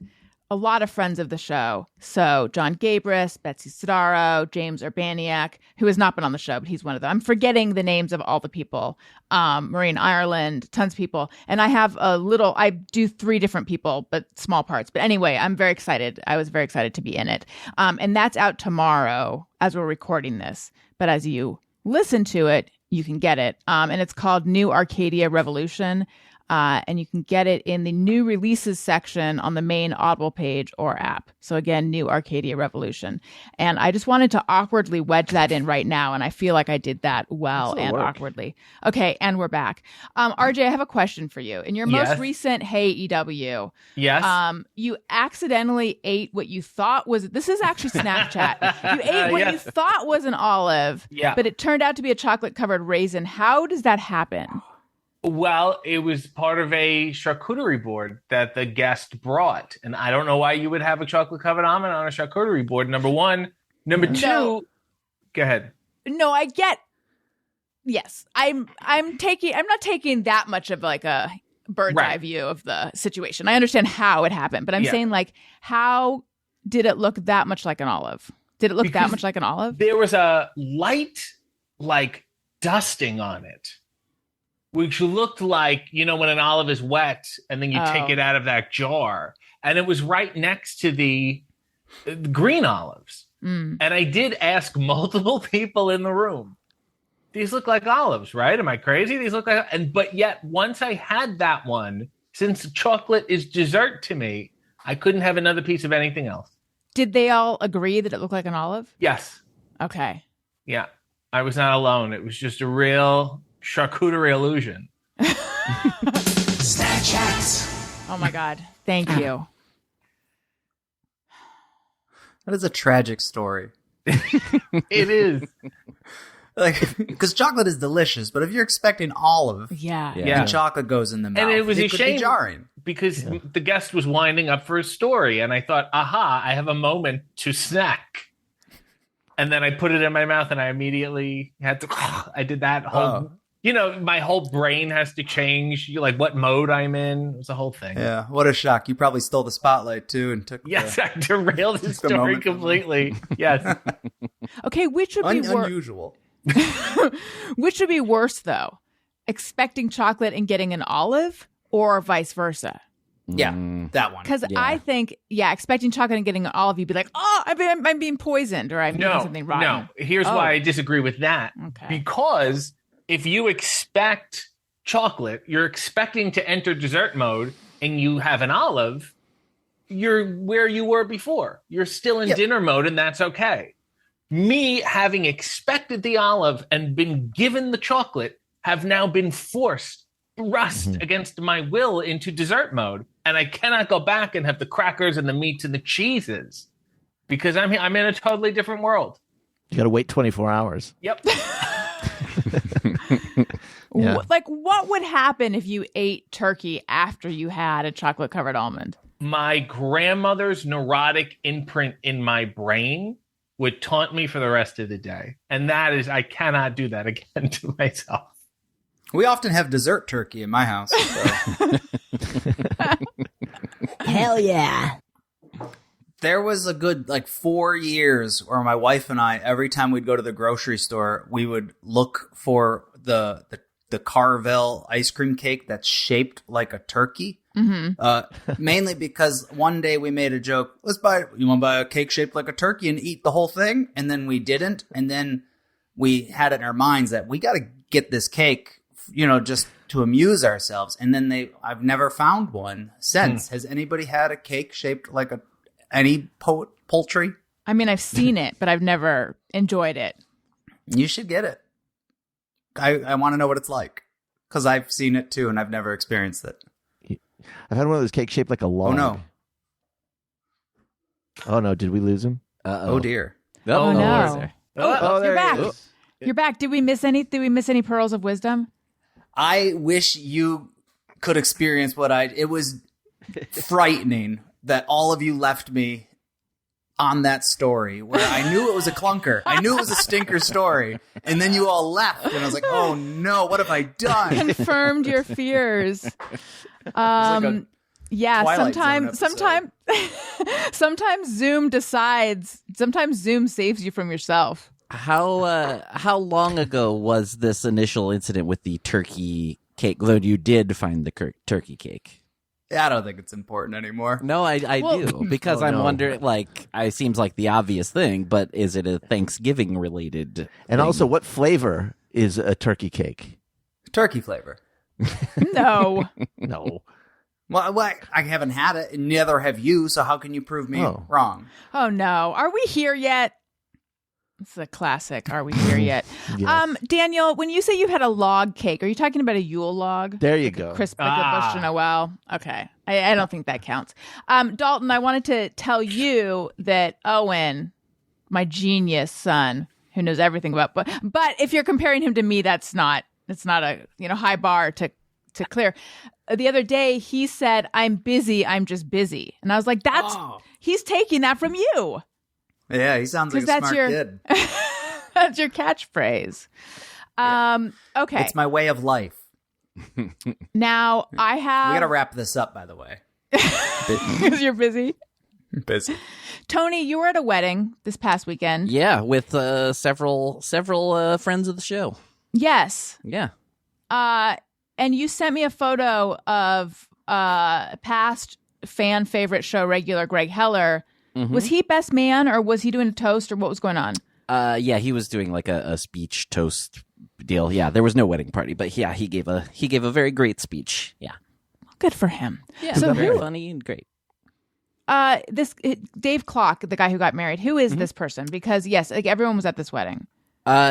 C: a lot of friends of the show. So John Gabris, Betsy Sidaro, James Urbaniak, who has not been on the show, but he's one of them. I'm forgetting the names of all the people. Maureen Ireland, tons of people. And I have I do 3 different people, but small parts. But anyway, I'm very excited. I was very excited to be in it. And that's out tomorrow as we're recording this. But as you listen to it, you can get it. And it's called New Arcadia Revolution. And you can get it in the new releases section on the main Audible page or app. So again, New Arcadia Revolution. And I just wanted to awkwardly wedge that in right now. And I feel like I did that well and
A: work.
C: awkwardly. Okay, and we're back. RJ, I have a question for you. In your most recent Hey EW, you accidentally ate what you thought was, this is actually Snapchat. You ate what you thought was an olive, but it turned out to be a chocolate-covered raisin. How does that happen?
G: Well, it was part of a charcuterie board that the guest brought. And I don't know why you would have a chocolate-covered almond on a charcuterie board, number one. Number two, go ahead.
C: No, I get, yes. I'm not taking that much of like a bird's eye view of the situation. I understand how it happened, but I'm saying like, how did it look that much like an olive? Did it look that much like an olive?
G: There was a light, like, dusting on it, which looked like, when an olive is wet and then you take it out of that jar. And it was right next to the green olives. And I did ask multiple people in the room, these look like olives, right? Am I crazy? These look like, but yet once I had that one, since chocolate is dessert to me, I couldn't have another piece of anything else.
C: Did they all agree that it looked like an olive?
G: Yes.
C: Okay.
G: Yeah. I was not alone. It was just a real charcuterie illusion.
B: Snack Chat.
C: Oh my God. Thank you.
F: That is a tragic story.
G: It is.
F: Like, because chocolate is delicious, but if you're expecting olive, and chocolate goes in the mouth,
G: and it was a
F: could
G: shame
F: be jarring.
G: because the guest was winding up for a story, and I thought, aha, I have a moment to snack. And then I put it in my mouth, and I immediately had to. I did that whole. My whole brain has to change, like what mode I'm in. It was the whole thing.
F: Yeah, what a shock! You probably stole the spotlight too, and took.
G: Yes, I derailed the story completely. Yes.
C: Okay, which would be
F: unusual?
C: Which would be worse, though? Expecting chocolate and getting an olive, or vice versa?
F: Yeah, that one.
C: Because I think, expecting chocolate and getting an olive, you'd be like, oh, I'm being poisoned, or I'm doing something wrong.
G: No, here's why I disagree with that.
C: Okay.
G: Because if you expect chocolate, you're expecting to enter dessert mode, and you have an olive, you're where you were before. You're still in dinner mode, and that's okay. Me having expected the olive and been given the chocolate have now been thrust against my will into dessert mode. And I cannot go back and have the crackers and the meats and the cheeses because I'm in a totally different world.
A: You got to wait 24 hours.
G: Yep.
C: Like, what would happen if you ate turkey after you had a chocolate-covered almond?
G: My grandmother's neurotic imprint in my brain would taunt me for the rest of the day. And that is, I cannot do that again to myself.
F: We often have dessert turkey in my house. So.
D: Hell yeah.
F: There was a good, 4 years where my wife and I, every time we'd go to the grocery store, we would look for the Carvel ice cream cake that's shaped like a turkey. Mainly because one day we made a joke, you want to buy a cake shaped like a turkey and eat the whole thing? And then we didn't. And then we had it in our minds that we got to get this cake, just to amuse ourselves. And then I've never found one since. Has anybody had a cake shaped like any poultry?
C: I mean, I've seen it, but I've never enjoyed it.
F: You should get it. I want to know what it's like because I've seen it too and I've never experienced it.
A: I've had one of those cakes shaped like a log.
F: Oh, no.
A: Oh, no. Did we lose him?
F: Oh, dear.
C: Oh, no.
A: Oh,
C: You're back.
A: he is.
C: You're back. Did we miss any pearls of wisdom?
F: I wish you could experience it was frightening that all of you left me on that story where I knew it was a clunker. I knew it was a stinker story. And then you all left. And I was like, oh, no, what have I done?
C: Confirmed your fears.
F: Twilight Zone
C: Sometimes Zoom saves you from yourself.
E: How long ago was this initial incident with the turkey cake? Though you did find the turkey cake.
F: I don't think it's important anymore.
E: No, I do because I'm wondering. It seems like the obvious thing, but is it a Thanksgiving related?
A: And also, what flavor is a turkey cake?
F: Turkey flavor.
C: No.
A: No.
F: Well, I haven't had it, and neither have you, so how can you prove me wrong?
C: Oh, no. Are we here yet? It's a classic. Are we here yet?
A: Yes.
C: Daniel, when you say you had a log cake, are you talking about a Yule log?
A: There you go.
C: Crisp like a bush to Noel. Okay. I don't think that counts. Dalton, I wanted to tell you that Owen, my genius son, who knows everything about, but if you're comparing him to me, it's not a high bar to clear. The other day he said, "I'm busy. I'm just busy," and I was like, he's taking that from you.
F: Yeah, he sounds like a smart kid.
C: That's your catchphrase. Okay.
F: It's my way of life.
C: Now I have.
F: We got to wrap this up, by the way.
C: Because you're busy.
F: Busy.
C: Tony, you were at a wedding this past weekend.
E: Yeah, with several friends of the show.
C: Yes.
E: Yeah.
C: And you sent me a photo of past fan favorite show regular Greg Heller. Mm-hmm. Was he best man, or was he doing a toast, or what was going on?
E: Yeah, he was doing like a speech toast deal. Yeah, there was no wedding party, but yeah, he gave a very great speech. Yeah,
C: good for him.
E: Yeah,
C: so
E: very funny and great.
C: Dave Clock, the guy who got married, who is this person? Because yes, like everyone was at this wedding.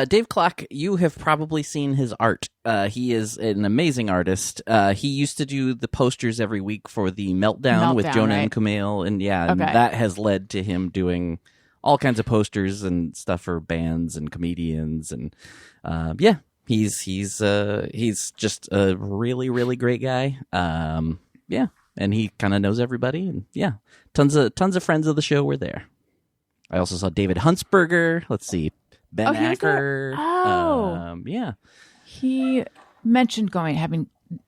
E: Dave Clock, you have probably seen his art. He is an amazing artist. He used to do the posters every week for the Meltdown with Jonah and Kumail, and and that has led to him doing all kinds of posters and stuff for bands and comedians, and he's just a really, really great guy. And he kind of knows everybody, and tons of friends of the show were there. I also saw David Huntsberger. Let's see. Ben Acker. Yeah.
C: He mentioned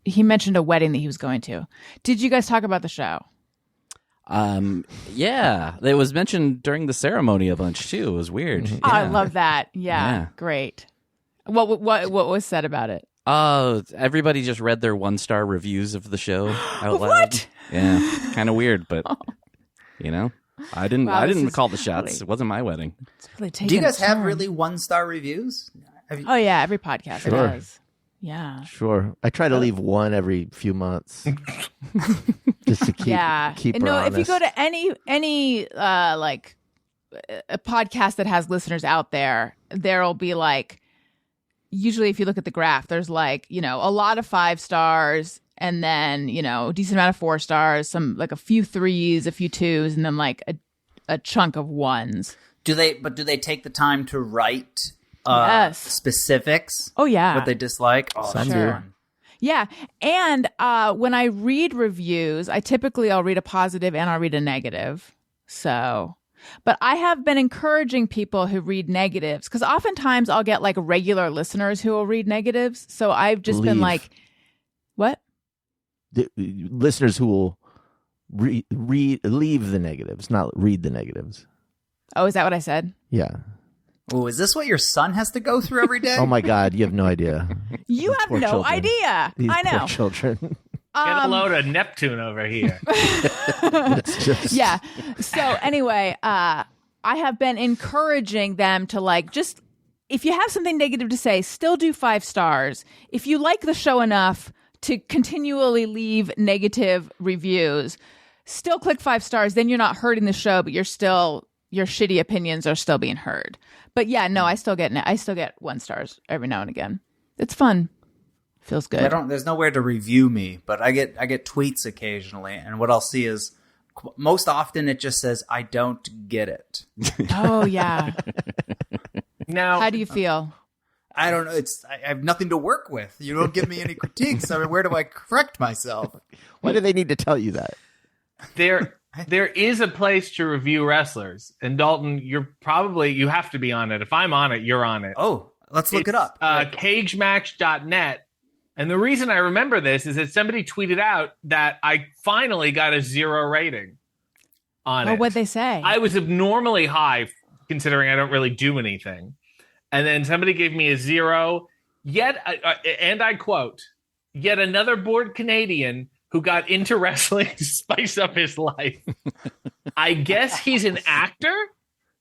C: he mentioned a wedding that he was going to. Did you guys talk about the show?
E: Yeah. It was mentioned during the ceremony a bunch too. It was weird. Yeah.
C: Oh, I love that. Yeah. Great. What was said about it?
E: Everybody just read their 1-star reviews of the show out loud.
C: What?
E: Yeah. Kind of weird, but I didn't call the shots.
C: Really,
E: it wasn't my wedding.
C: It's really
F: Do you guys have really 1-star reviews?
C: Oh yeah, every podcast
A: Sure.
C: does. Yeah.
A: Sure. I try to leave one every few months. Just to keep her honest.
C: If you go to any like a podcast that has listeners out there, there'll be like, usually if you look at the graph, there's like, a lot of 5 stars, and then, a decent amount of 4 stars, some like a few 3s, a few 2s, and then like a chunk of 1s.
F: Do they take the time to write
C: Yes.
F: specifics?
C: Oh yeah.
F: What they dislike? Oh,
A: Some
C: Sure. Yeah. And when I read reviews, I'll read a positive and I'll read a negative. So, but I have been encouraging people who read negatives, because oftentimes I'll get like regular listeners who will read negatives. So I've just been like, what?
A: The listeners who will leave the negatives, not read the negatives.
C: Oh, is that what I said?
A: Yeah.
F: Oh, is this what your son has to go through every day?
A: Oh my God, you have no idea.
C: You have
A: poor
C: no
A: children.
C: idea.
A: These
C: I know.
A: poor children.
G: Get a load of Neptune over here.
A: It's just
C: Yeah. So anyway, I have been encouraging them to like, just if you have something negative to say, still do 5 stars. If you like the show enough to continually leave negative reviews, still click 5 stars. Then you're not hurting the show, but your shitty opinions are still being heard. But yeah, no, I still get 1 stars every now and again. It's fun. Feels good.
F: There's nowhere to review me, but I get tweets occasionally, and what I'll see is most often it just says, "I don't get it."
C: Oh yeah.
G: Now,
C: How do you feel?
F: I don't know. I have nothing to work with. You don't give me any critiques. I mean, where do I correct myself?
A: Why do they need to tell you that?
G: there is a place to review wrestlers, and Dalton, you have to be on it. If I'm on it, you're on it.
F: Oh, let's look it up.
G: Cagematch.net. And the reason I remember this is that somebody tweeted out that I finally got a 0 rating on it.
C: Oh, what'd they say?
G: I was abnormally high, considering I don't really do anything. And then somebody gave me a 0. And I quote, "Yet another bored Canadian who got into wrestling to spice up his life. I guess he's an actor,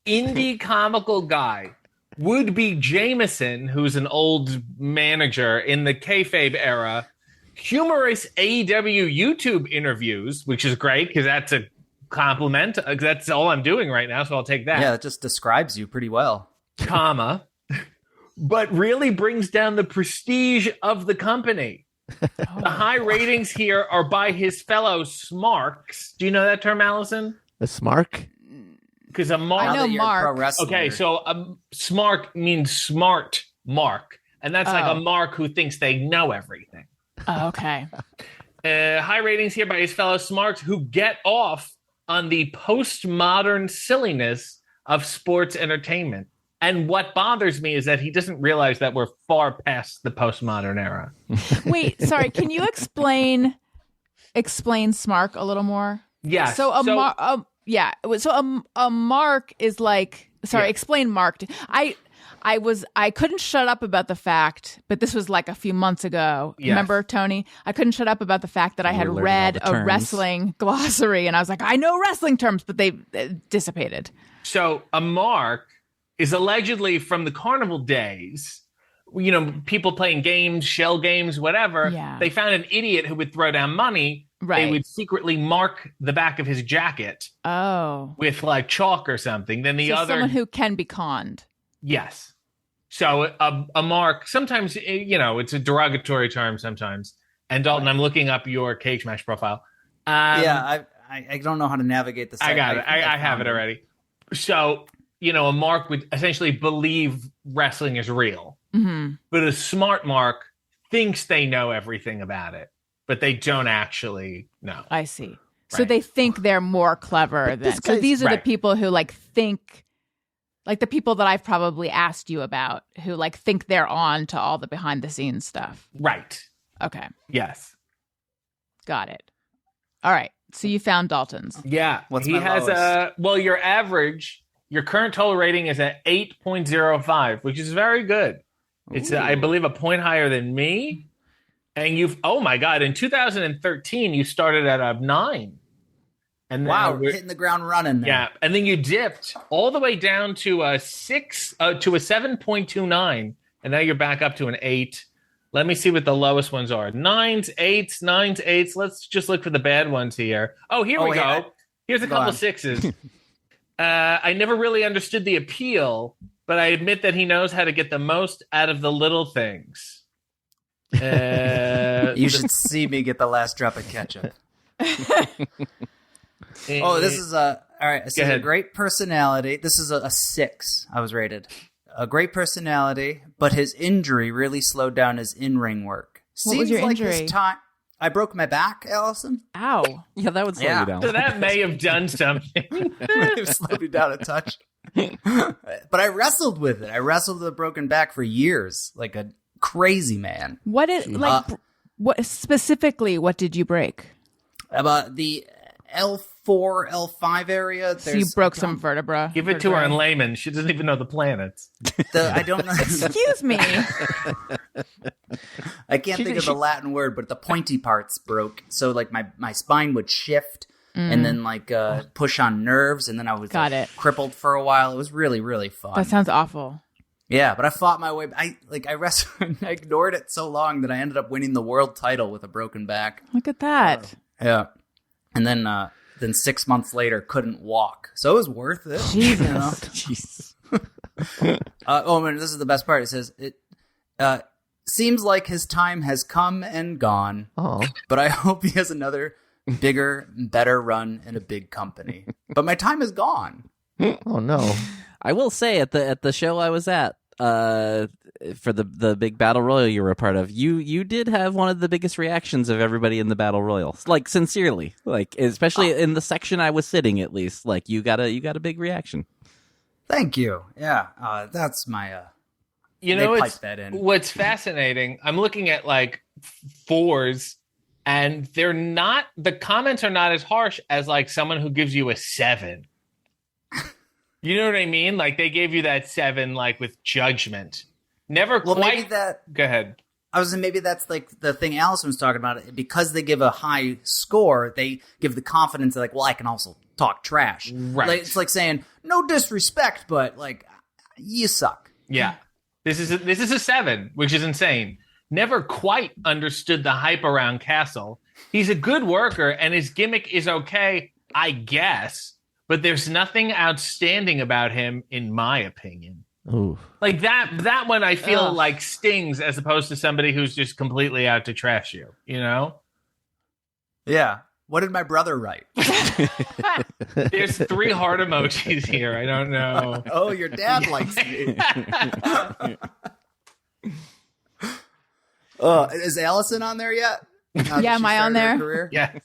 G: indie comical guy. Would be Jameson, who's an old manager in the kayfabe era, humorous AEW YouTube interviews, which is great because that's a compliment. That's all I'm doing right now, so I'll take that.
F: Yeah, it just describes you pretty well.
G: Comma, but really brings down the prestige of the company. The high ratings here are by his fellow smarks. Do you know that term, Allison?
A: A smark?
G: Because a mark.
C: I know
F: Now that you're a
C: Mark.
F: pro wrestler.
G: Okay, so a smark means smart mark, and that's like a mark who thinks they know everything.
C: Oh, okay.
G: High ratings here by his fellow smarks who get off on the postmodern silliness of sports entertainment. And what bothers me is that he doesn't realize that we're far past the postmodern era.
C: Wait, sorry. Can you explain smark a little more?
G: Yeah.
C: So a mark is like. Sorry,
G: Yeah.
C: explain mark. I couldn't shut up about the fact, but this was like a few months ago.
G: Yes.
C: Remember, Tony? I couldn't shut up about the fact that I had
E: were learning
C: read
E: all the
C: a
E: terms.
C: wrestling glossary, and I was like, I know wrestling terms, but they dissipated.
G: So a mark is allegedly from the carnival days. You know, people playing games, shell games, whatever.
C: Yeah.
G: They found an idiot who would throw down money.
C: Right.
G: They would secretly mark the back of his jacket
C: Oh,
G: with like chalk or something. Then the
C: so
G: other,
C: someone who can be conned.
G: yes. So a mark, sometimes, you know, it's a derogatory term sometimes. And Dalton, I'm looking up your Cage Match profile.
F: Yeah, I don't know how to navigate the site.
G: I got it.
F: think
G: I have
F: found
G: it already. So, you know, a mark would essentially believe wrestling is real.
C: Mm-hmm.
G: But a smart mark thinks they know everything about it, but they don't actually know.
C: I see. So
G: Right.
C: they think they're more clever than.
A: this
C: So
A: guy's-
C: these are the
G: right.
C: people who like think, like the people that I've probably asked you about, who like think they're on to all the behind the scenes stuff.
G: Right.
C: Okay,
G: Yes.
C: got it. All right. So you found Dalton's.
G: Yeah.
F: What's
G: he
F: my
G: has
F: lowest?
G: well, your average, your current total rating is at 8.05, which is very good. It's, I believe, a point higher than me. And oh my God, in 2013, you started at a 9. And then
F: Wow,
G: we're-
F: hitting the ground running. There.
G: yeah. And then you dipped all the way down to a 7.29. And now you're back up to an 8. Let me see what the lowest ones are. 9s, 8s, 9s, 8s. Let's just look for the bad ones here. Oh, here we
F: yeah.
G: go. Here's a
F: Go
G: couple
F: on.
G: 6s. I never really understood the appeal, but I admit that he knows how to get the most out of the little things.
F: You should see me get the last drop of ketchup. Oh, this is all right. This is a
G: ahead.
F: great personality. This is a 6. I was rated a great personality, but his injury really slowed down his in-ring work.
C: What was
F: Seems
C: your
F: like
C: injury?
F: his time. I broke my back, Allison.
C: Ow.
E: Yeah, that would slow
F: Yeah.
E: you down.
G: So that may have done something.
F: It slowed me down a touch. But I wrestled with it. I wrestled with a broken back for years, like a crazy man.
C: What is like? What specifically? What did you break?
F: About the L4, L5 area.
C: So you broke some vertebra.
G: Give it to her in layman. She doesn't even know the planets.
F: I don't know.
C: Excuse me.
F: I can't think of the Latin word, but the pointy parts broke. So like my spine would shift and then like push on nerves, and then I was
C: Got
F: like,
C: it.
F: crippled for a while. It was really, really fun.
C: That sounds awful.
F: Yeah, but I fought my way. I wrestled. I ignored it so long that I ended up winning the world title with a broken back.
C: Look at that.
F: Yeah, and then 6 months later, couldn't walk. So it was worth it.
C: Jesus.
F: You know?
E: Jesus.
F: Oh man, this is the best part. It says it seems like his time has come and gone,
A: Oh,
F: but I hope he has another bigger, better run in a big company. But my time is gone.
A: oh no.
E: I will say at the show I was at for the big battle royal you were a part of, you did have one of the biggest reactions of everybody in the battle royal. Like sincerely, like especially in the section I was sitting, at least, like you got a big reaction.
F: Thank you. Yeah, that's my.
G: You
F: They
G: know,
F: piped that in.
G: what's fascinating, I'm looking at like 4s, and the comments are not as harsh as like someone who gives you a 7. You know what I mean? Like they gave you that 7 like with judgment. Never
F: Well,
G: quite.
F: maybe that.
G: Go ahead.
F: I was maybe that's like the thing Alison was talking about. Because they give a high score, they give the confidence that like, well, I can also talk trash.
G: Right.
F: Like, it's like saying no disrespect, but like you suck.
G: Yeah. This is a 7, which is insane. never quite understood the hype around Castle. He's a good worker, and his gimmick is okay, I guess, but there's nothing outstanding about him, in my opinion.
A: Ooh.
G: Like that one I feel like stings as opposed to somebody who's just completely out to trash you, you know?
F: Yeah. What did my brother write?
G: There's 3 heart emojis here. I don't know.
F: Oh, your dad likes me. Is Alison on there yet?
C: Yeah, am I on there?
F: Career?
G: Yes.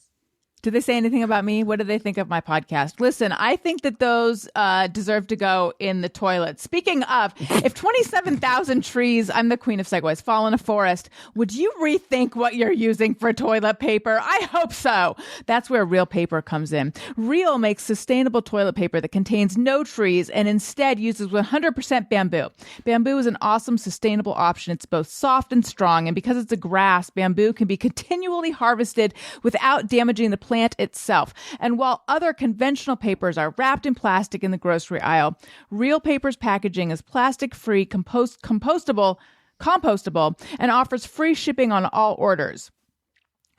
C: Did they say anything about me? What do they think of my podcast? Listen, I think that those deserve to go in the toilet. Speaking of, if 27,000 trees, I'm the queen of segues, fall in a forest, would you rethink what you're using for toilet paper? I hope so. That's where Real Paper comes in. Real makes sustainable toilet paper that contains no trees and instead uses 100% bamboo. Bamboo is an awesome, sustainable option. It's both soft and strong, and because it's a grass, bamboo can be continually harvested without damaging the plant itself. And while other conventional papers are wrapped in plastic in the grocery aisle, Real Paper's packaging is plastic-free, compostable, and offers free shipping on all orders.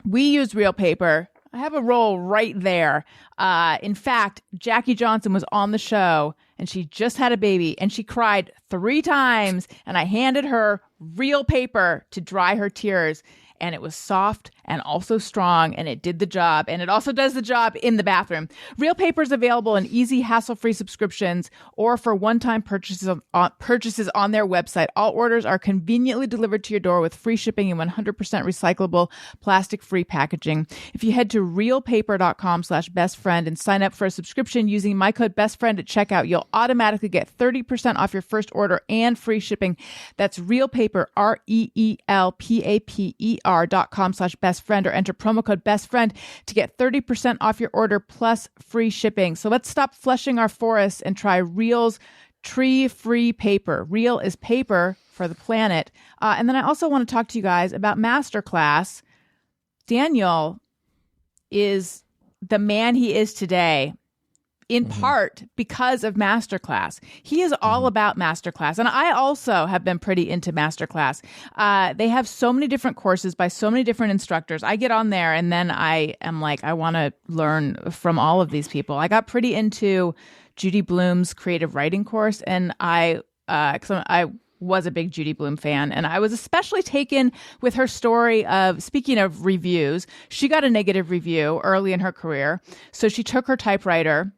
C: We use Real Paper. I have a roll right there. In fact, Jackie Johnson was on the show, and she just had a baby, and she cried 3 times, and I handed her Real Paper to dry her tears. And it was soft and also strong, and it did the job. And it also does the job in the bathroom. Real Paper is available in easy, hassle-free subscriptions or for one-time purchases on their website. All orders are conveniently delivered to your door with free shipping and 100% recyclable, plastic-free packaging. If you head to realpaper.com/bestfriend and sign up for a subscription using my code bestfriend at checkout, you'll automatically get 30% off your first order and free shipping. That's Real Paper, REELPAPER.com/bestfriend, or enter promo code bestfriend to get 30% off your order plus free shipping. So let's stop flushing our forests and try Real's tree-free paper. Real is paper for the planet. And then I also want to talk to you guys about Masterclass. Daniel is the man he is today in part because of Masterclass. He is all about Masterclass. And I also have been pretty into Masterclass. They have so many different courses by so many different instructors. I get on there and then I am like, I want to learn from all of these people. I got pretty into Judy Blume's creative writing course, and I was a big Judy Blume fan, and I was especially taken with her story of, speaking of reviews, she got a negative review early in her career. So she took her typewriter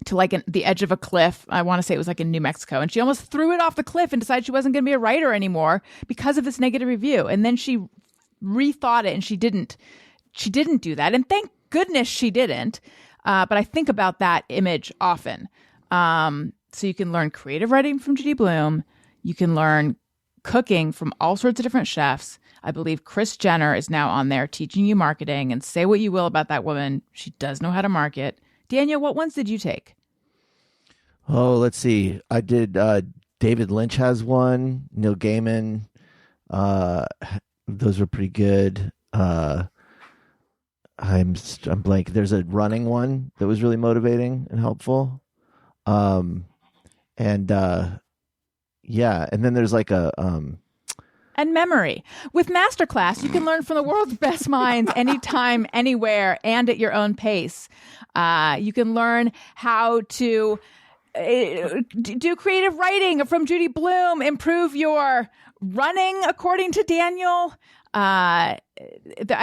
C: to the edge of a cliff. I want to say it was like in New Mexico. And she almost threw it off the cliff and decided she wasn't going to be a writer anymore because of this negative review. And then she rethought it and she didn't do that. And thank goodness she didn't. But I think about that image often. So you can learn creative writing from Judy Blume. You can learn cooking from all sorts of different chefs. I believe Kris Jenner is now on there teaching you marketing, and say what you will about that woman. She does know how to market. Daniel, what ones did you take?
A: Oh, let's see. I did. David Lynch has one. Neil Gaiman. Those were pretty good. I'm blank. There's a running one that was really motivating and helpful. Yeah, and then there's like
C: and memory. With Masterclass, you can learn from the world's best minds anytime, anywhere, and at your own pace. You can learn how to do creative writing from Judy Blume, improve your running, according to Daniel. I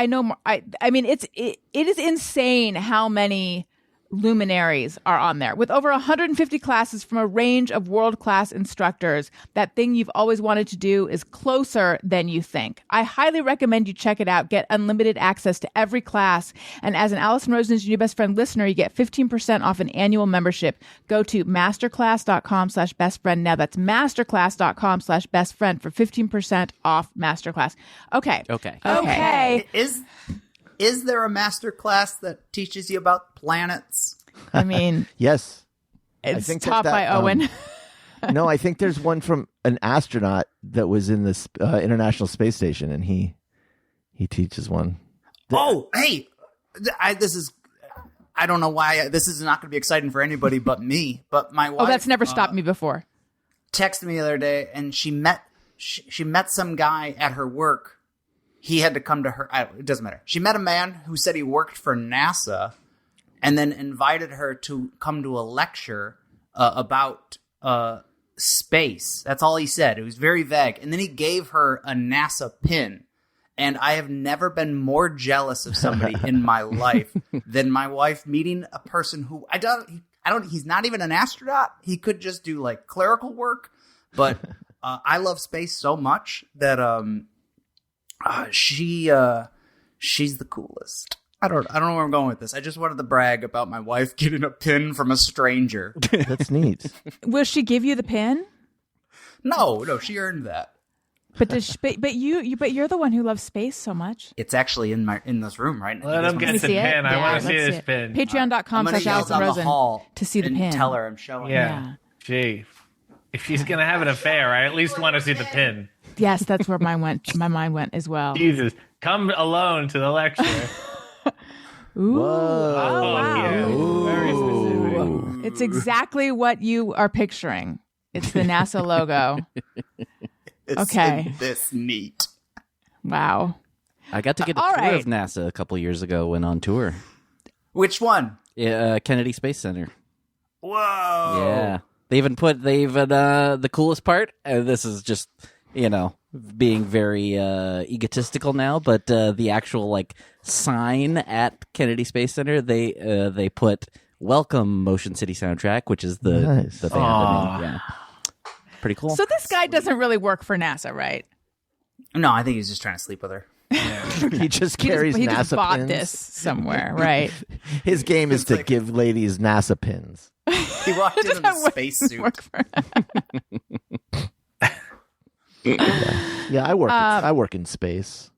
C: know. I mean, it is insane how many luminaries are on there with over 150 classes from a range of world-class instructors. That thing you've always wanted to do is closer than you think. I highly recommend you check it out. Get unlimited access to every class. And as an Alison Rosen is Your New Best Friend listener, you get 15% off an annual membership. Go to masterclass.com/bestfriend. Now that's masterclass.com/bestfriend for 15% off Masterclass. Okay.
F: Is there a master class that teaches you about planets?
C: I mean,
A: yes.
C: It's
A: I think
C: taught by Owen.
A: No, I think there's one from an astronaut that was in the International Space Station, and he teaches one.
F: Oh, hey, I don't know why this is not going to be exciting for anybody but me. But my wife.
C: Oh, that's never stopped me before.
F: Texted me the other day, and she met she met some guy at her work. He had to come to her. It doesn't matter. She met a man who said he worked for NASA and then invited her to come to a lecture about space. That's all he said. It was very vague. And then he gave her a NASA pin. And I have never been more jealous of somebody in my life than my wife meeting a person who he's not even an astronaut. He could just do like clerical work, but I love space so much that she's the coolest. I don't know where I'm going with this. I just wanted to brag about my wife getting a pin from a stranger.
A: That's neat.
C: Will she give you the pin?
F: No, she earned that.
C: But you're the one who loves space so much.
F: It's actually in this room right now.
G: Let him get the pin. I want to see this pin.
C: Patreon.com/AlisonRosen to see the pin.
F: Tell her I'm showing.
G: Yeah. Gee, if she's gonna have an affair, I at least want to see the pin.
C: Yes, that's where my mind went as well.
G: Jesus, come alone to the lecture.
C: Ooh.
A: Whoa.
C: Oh, wow.
G: Yeah. Very specific.
C: It's exactly what you are picturing. It's the NASA logo. Okay.
F: This neat.
C: Wow.
E: I got to get a
C: All
E: tour
C: right.
E: of NASA a couple years ago when on tour.
F: Which one?
E: Kennedy Space Center.
F: Whoa.
E: Yeah. They even the coolest part, this is just, being very egotistical now, but the actual like sign at Kennedy Space Center, they put "Welcome Motion City Soundtrack," which is the
A: Nice.
E: the band. I mean, yeah. Pretty cool.
C: So this guy doesn't really work for NASA, right?
F: No, I think he's just trying to sleep with her.
A: He just carries
C: he
A: NASA
C: just bought
A: pins.
C: this somewhere, right?
A: His game is
F: It's
A: to
F: like-
A: give ladies NASA pins.
F: He walked in in a spacesuit.
C: Work for
A: Yeah, I work in space.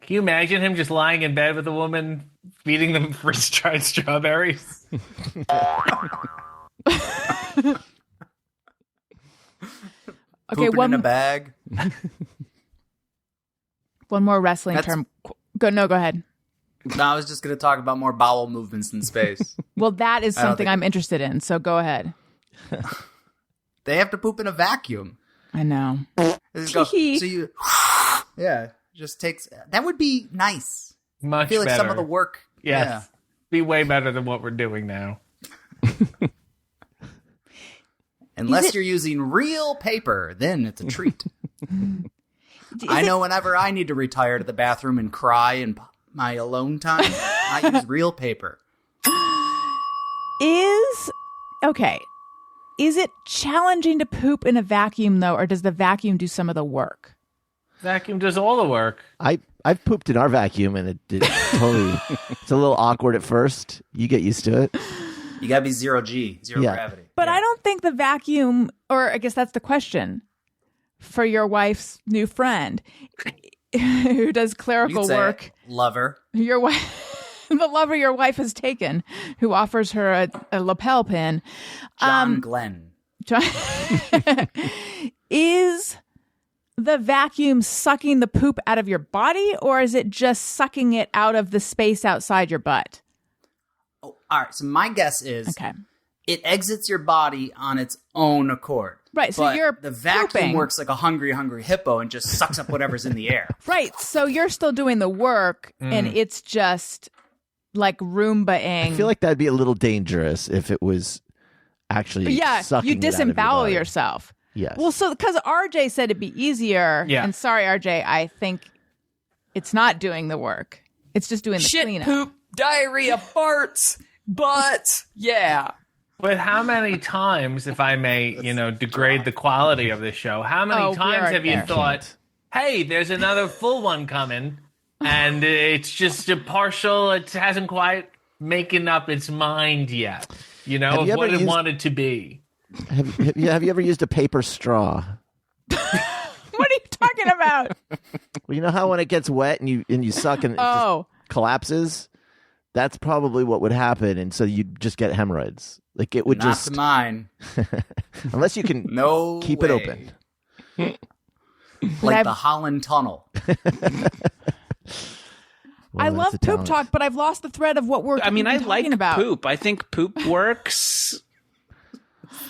G: Can you imagine him just lying in bed with a woman, feeding them freeze-dried strawberries?
C: Okay,
F: Pooping in a bag.
C: one more wrestling
F: That's-
C: term. Go ahead.
F: No, I was just going to talk about more bowel movements in space.
C: Well, that is
F: I don't
C: something
F: think-
C: I'm interested in, so go ahead.
F: They have to poop in a vacuum.
C: I know.
F: They just go, so you, yeah, just takes. That would be nice.
G: Much
F: I feel like
G: better.
F: some of the work.
G: Yes.
F: Yeah.
G: Be way better than what we're doing now.
F: Unless you're using real paper, then it's a treat. I know whenever I need to retire to the bathroom and cry in my alone time, I use real paper.
C: Is it challenging to poop in a vacuum though, or does the vacuum do some of the work?
G: Vacuum does all the work.
A: I've pooped in our vacuum and it totally it's a little awkward at first. You get used to it.
F: You gotta be zero gravity.
C: But
F: Yeah.
C: I don't think the vacuum, or I guess that's the question for your wife's new friend who does
F: You could
C: clerical
F: say
C: work.
F: it. Lover.
C: Your wife, the lover your wife has taken, who offers her a lapel pin.
F: John Glenn.
C: Is the vacuum sucking the poop out of your body, or is it just sucking it out of the space outside your butt?
F: Oh, all right. So my guess is
C: Okay.
F: it exits your body on its own accord.
C: Right, so
F: But
C: you're
F: the vacuum
C: pooping.
F: works like a hungry hippo and just sucks up whatever's in the air.
C: Right. So you're still doing the work, and it's just like Roomba-ing.
A: I feel like that'd be a little dangerous if it was actually sucking
C: you
A: it out of your
C: disembowel
A: body.
C: yourself.
A: Yes.
C: Well, so because RJ said it'd be easier.
G: Yeah.
C: And sorry, RJ, I think it's not doing the work. It's just doing the
D: Shit,
C: cleanup.
D: poop, diarrhea, farts, butt. Yeah.
G: But how many times, if I may, degrade the quality of this show, how many
C: Oh, we
G: times
C: are
G: have you
C: there.
G: thought, hey, there's another full one coming, and it's just a partial, it hasn't quite making up its mind yet,
A: Have
G: of
A: you
G: what
A: ever
G: it
A: used-
G: wanted to be.
A: have you ever used a paper straw?
C: What are you talking about?
A: Well, you know how when it gets wet and you suck and it
C: Oh.
A: just collapses? That's probably what would happen, and so you'd just get hemorrhoids. Like it would
F: Not
A: just
F: to mine.
A: unless you can
F: No
A: keep
F: way.
A: it open.
F: Like
C: I've-
F: the Holland Tunnel.
A: Well,
C: I
A: that's
C: love
A: a
C: poop
A: talent.
C: talk, but I've lost the thread of what we're
D: I mean, I
C: talking
D: like
C: about.
D: poop. I think poop works.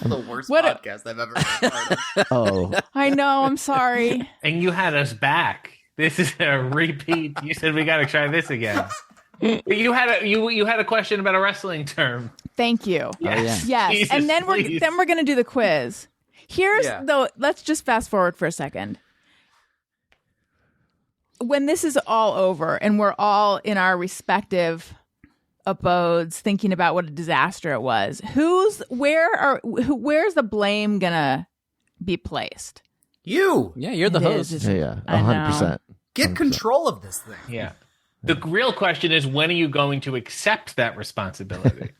F: The worst
C: What a-
F: podcast I've ever been part of.
A: Oh,
C: I know. I'm sorry.
G: And you had us back. This is a repeat. You said we got to try this again. You had a question about a wrestling term.
C: Thank you.
G: Yes.
C: Yes,
G: Jesus,
C: and then
G: please.
C: we're gonna do the quiz. Here's
F: Yeah.
C: though. Let's just fast forward for a second. When this is all over and we're all in our respective abodes thinking about what a disaster it was, where's the blame gonna be placed?
F: You
E: Yeah, you're the
C: It
E: host.
C: is.
A: yeah,
C: I know.
A: 100%.
F: get control of this thing.
G: Yeah. The real question is, when are you going to accept that responsibility?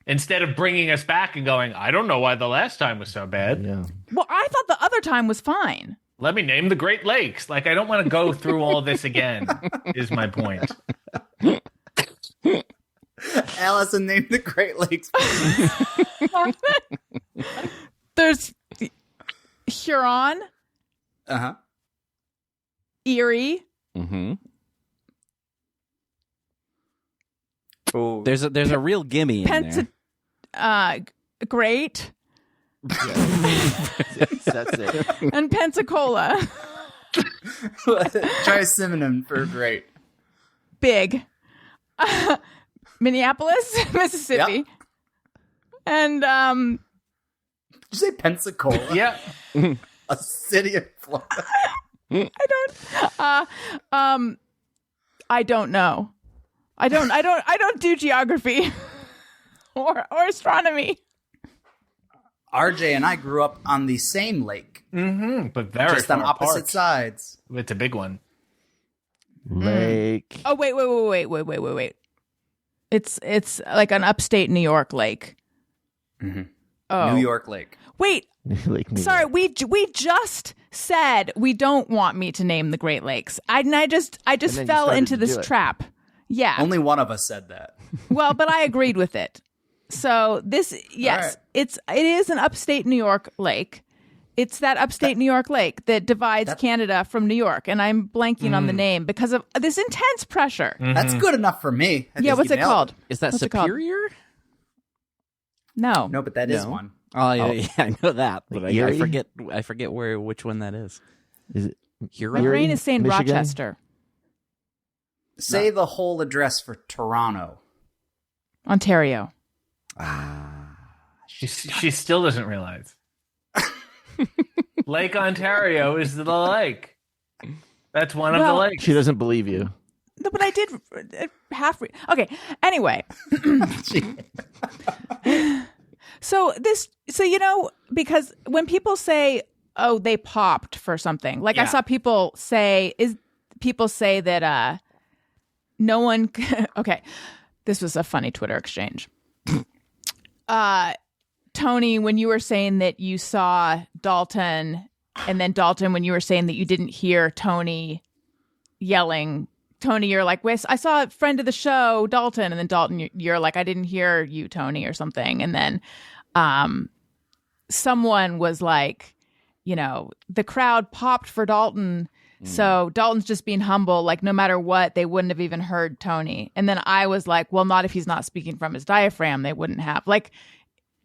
G: Instead of bringing us back and going, I don't know why the last time was so bad.
A: Yeah.
C: Well, I thought the other time was fine.
G: Let me name the Great Lakes. Like, I don't want to go through all this again, is my point.
F: Alison named the Great Lakes.
C: There's Huron,
F: Uh-huh.
C: Erie,
E: Mm-hmm.
F: Oh,
E: There's a real gimme in there.
C: Great,
A: That's it.
C: and Pensacola,
F: try a synonym for great.
C: big, Minneapolis, Mississippi,
F: Yep.
C: and
F: Did you say Pensacola?
G: Yeah.
F: A city of Florida.
C: I don't know. I don't do geography or astronomy.
F: RJ and I grew up on the same lake,
G: Mm-hmm. But very
F: just on
G: far
F: opposite
G: apart.
F: sides.
G: It's a big one.
A: Lake.
C: Oh wait. It's like an upstate New York lake.
F: Mhm.
C: Oh.
F: New York Lake.
C: Wait,
A: Lake New
C: sorry,
A: York.
C: we just said we don't want me to name the Great Lakes. I just
A: then you
C: fell
A: started
C: into
A: to
C: this
A: do it.
C: trap. Yeah.
F: Only one of us said that.
C: Well, but I agreed with it. So this, yes,
F: right.
C: it is an upstate New York lake. It's that upstate New York lake that divides Canada from New York, and I'm blanking on the name because of this intense pressure.
F: That's good enough for me. I
C: Yeah,
F: think
C: what's
F: you
C: it
F: nailed
C: called?
E: Is that
C: What's it called?
E: Superior?
C: No.
F: No, but that is
A: No.
F: one.
E: Oh, yeah, I know that, but I
A: Erie?
E: forget which one that is.
A: Is it
C: My
E: Huron?
C: brain is saying
A: Michigan?
C: Rochester,
F: Say the whole address for Toronto.
C: Ontario.
G: She still doesn't realize. Lake Ontario is the lake. That's one of the
C: Well-
G: lakes.
A: She doesn't believe you.
C: No, but I did okay. Anyway, so because when people say, "Oh, they popped for something," like I
G: Yeah.
C: saw people say that no one. Okay, this was a funny Twitter exchange. Tony, when you were saying that you saw Dalton, and then Dalton, when you were saying that you didn't hear Tony yelling. Tony, you're like, "Wes, I saw a friend of the show, Dalton," and then Dalton, you're like, "I didn't hear you, Tony," or something. And then someone was like, the crowd popped for Dalton, so Dalton's just being humble. Like, no matter what, they wouldn't have even heard Tony. And then I was like, well, not if he's not speaking from his diaphragm, they wouldn't have. Like,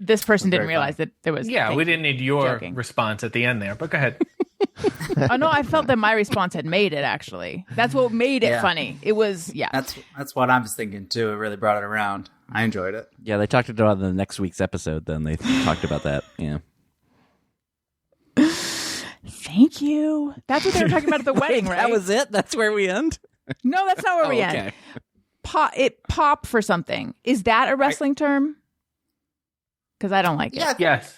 C: this person didn't
F: Very
C: realize that there was.
G: Yeah, we didn't need your
C: Joking.
G: response at the end there, but go ahead.
C: Oh no, I felt that my response had made it. Actually, that's what made it
F: Yeah.
C: funny. It was
F: That's what I was thinking too. It really brought it around. I enjoyed it.
E: Yeah, they talked about it in the next week's episode. Then they talked about that. Yeah.
C: Thank you. That's what they were talking about at the wedding, right?
E: That was it. That's where we end.
C: No, that's not where we
E: okay.
C: end. Pop for something. Is that a wrestling term? Because I don't like it.
F: Yeah,
G: Yes.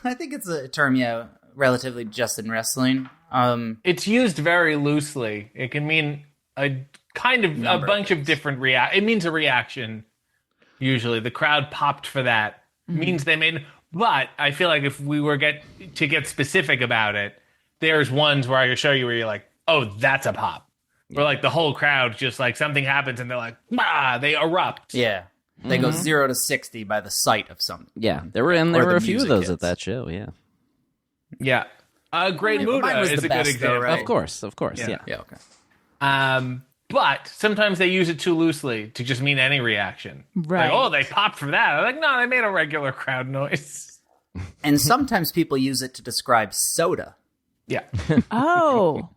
F: I think it's a term, relatively just in wrestling.
G: It's used very loosely. It can mean a kind of
F: Number
G: a bunch
F: of
G: of different It means a reaction. Usually, the crowd popped for that. Means they made. But I feel like if we were get specific about it, there's ones where I can show you where you're like, oh, that's a pop. Where like the whole crowd just like something happens and they're like, they erupt.
F: Yeah. They go 0 to 60 by the sight of something.
E: Yeah, there were
F: Or
E: a
F: the
E: few of
F: music
E: those
F: hits.
E: at that show. Yeah.
G: Yeah. Great
F: Yeah, but mine
G: Muda
F: was
G: is
F: the
G: a
F: best,
G: good example.
F: though, right?
E: Of course.
G: Yeah.
E: Yeah.
F: Yeah, okay.
G: But sometimes they use it too loosely to just mean any reaction.
C: Right.
G: Like, oh, they popped for that. I'm like, no, they made a regular crowd noise.
F: And sometimes people use it to describe soda.
G: Yeah.
C: Oh,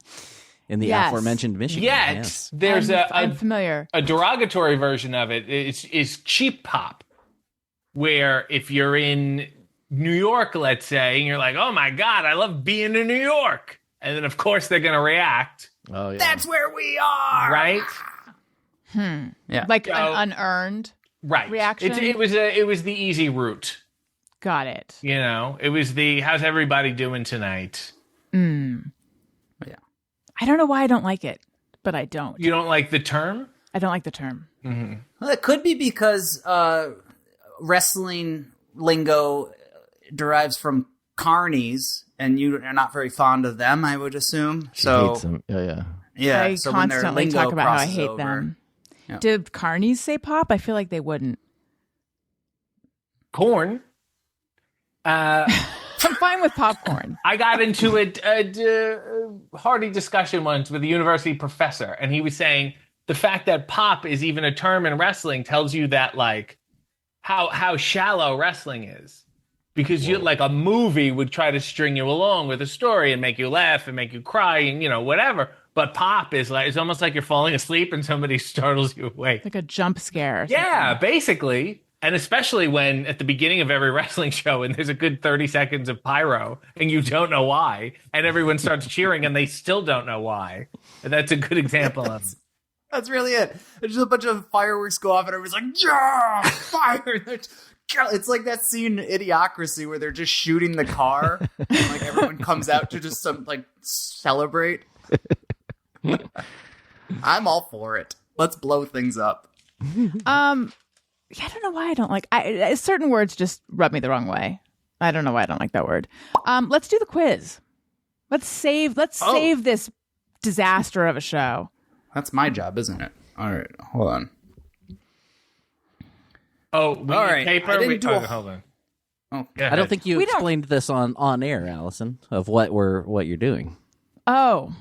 E: In the
C: Yes.
E: aforementioned Michigan.
G: Yet
E: Yes.
G: there's
C: I'm familiar.
G: a derogatory version of it. Is cheap pop, where if you're in New York, let's say, and you're like, "Oh my God, I love being in New York," and then of course they're gonna react,
A: Oh yeah.
F: That's where we are.
G: right?
F: Yeah.
C: Like
G: So-
C: an unearned.
G: Right.
C: Reaction?
G: It was the easy route.
C: Got it.
G: You know, it was the how's everybody doing tonight?
F: Yeah.
C: I don't know why I don't like it, but I don't.
G: You don't like the term?
C: I don't like the term.
F: Well, it could be because wrestling lingo derives from carnies, and you are not very fond of them, I would assume.
A: She
F: So
A: hates him. Yeah.
F: yeah,
C: I
F: so when their
C: constantly
F: lingo
C: talk about how I
F: crosses
C: hate
F: over-
C: them.
F: Yeah.
C: Did carnies say pop? I feel like they wouldn't.
G: Corn.
C: I'm fine with popcorn.
G: I got into a hearty discussion once with a university professor, and he was saying the fact that pop is even a term in wrestling tells you that like how shallow wrestling is, because you like a movie would try to string you along with a story and make you laugh and make you cry and whatever, but pop is like it's almost like you're falling asleep and somebody startles you awake.
C: Like a jump scare. Or
G: Yeah,
C: something.
G: basically. And especially when at the beginning of every wrestling show and there's a good 30 seconds of pyro and you don't know why, and everyone starts cheering and they still don't know why. And that's a good example of it.
F: That's really it. There's just a bunch of fireworks go off, and everyone's like, "Yeah, fire!" It's like that scene in Idiocracy where they're just shooting the car, and like everyone comes out to just celebrate. I'm all for it. Let's blow things up.
C: Yeah, I don't know why I don't like. Certain words just rub me the wrong way. I don't know why I don't like that word. Let's do the quiz. Let's save this disaster of a show.
F: That's my job, isn't it? All right, hold on.
G: Oh, we
F: All
G: need
F: right,
G: paper?
F: I didn't do a-
G: hold on.
F: Oh,
G: Go
E: I don't
G: ahead.
E: think you
C: We don't-
E: explained this on air, Allison, of what you're doing.
C: Oh,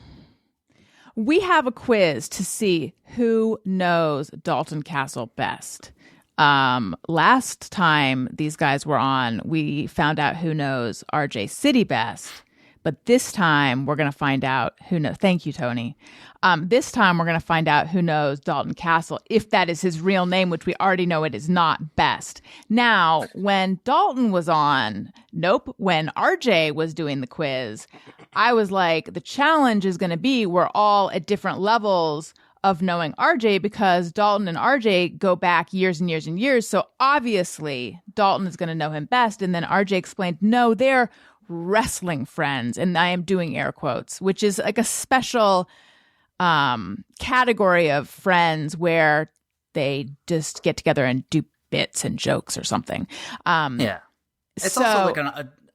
C: we have a quiz to see who knows Dalton Castle best. Last time these guys were on, we found out who knows RJ City best. But this time we're going to find out who knows. Thank you, Tony. This time we're going to find out who knows Dalton Castle, if that is his real name, which we already know it is not best. Now, when Dalton was on, when RJ was doing the quiz, I was like, the challenge is going to be we're all at different levels of knowing RJ because Dalton and RJ go back years and years and years. So obviously Dalton is going to know him best. And then RJ explained, no, they're wrestling friends. And I am doing air quotes, which is like a special category of friends where they just get together and do bits and jokes or something.
F: yeah. It's also like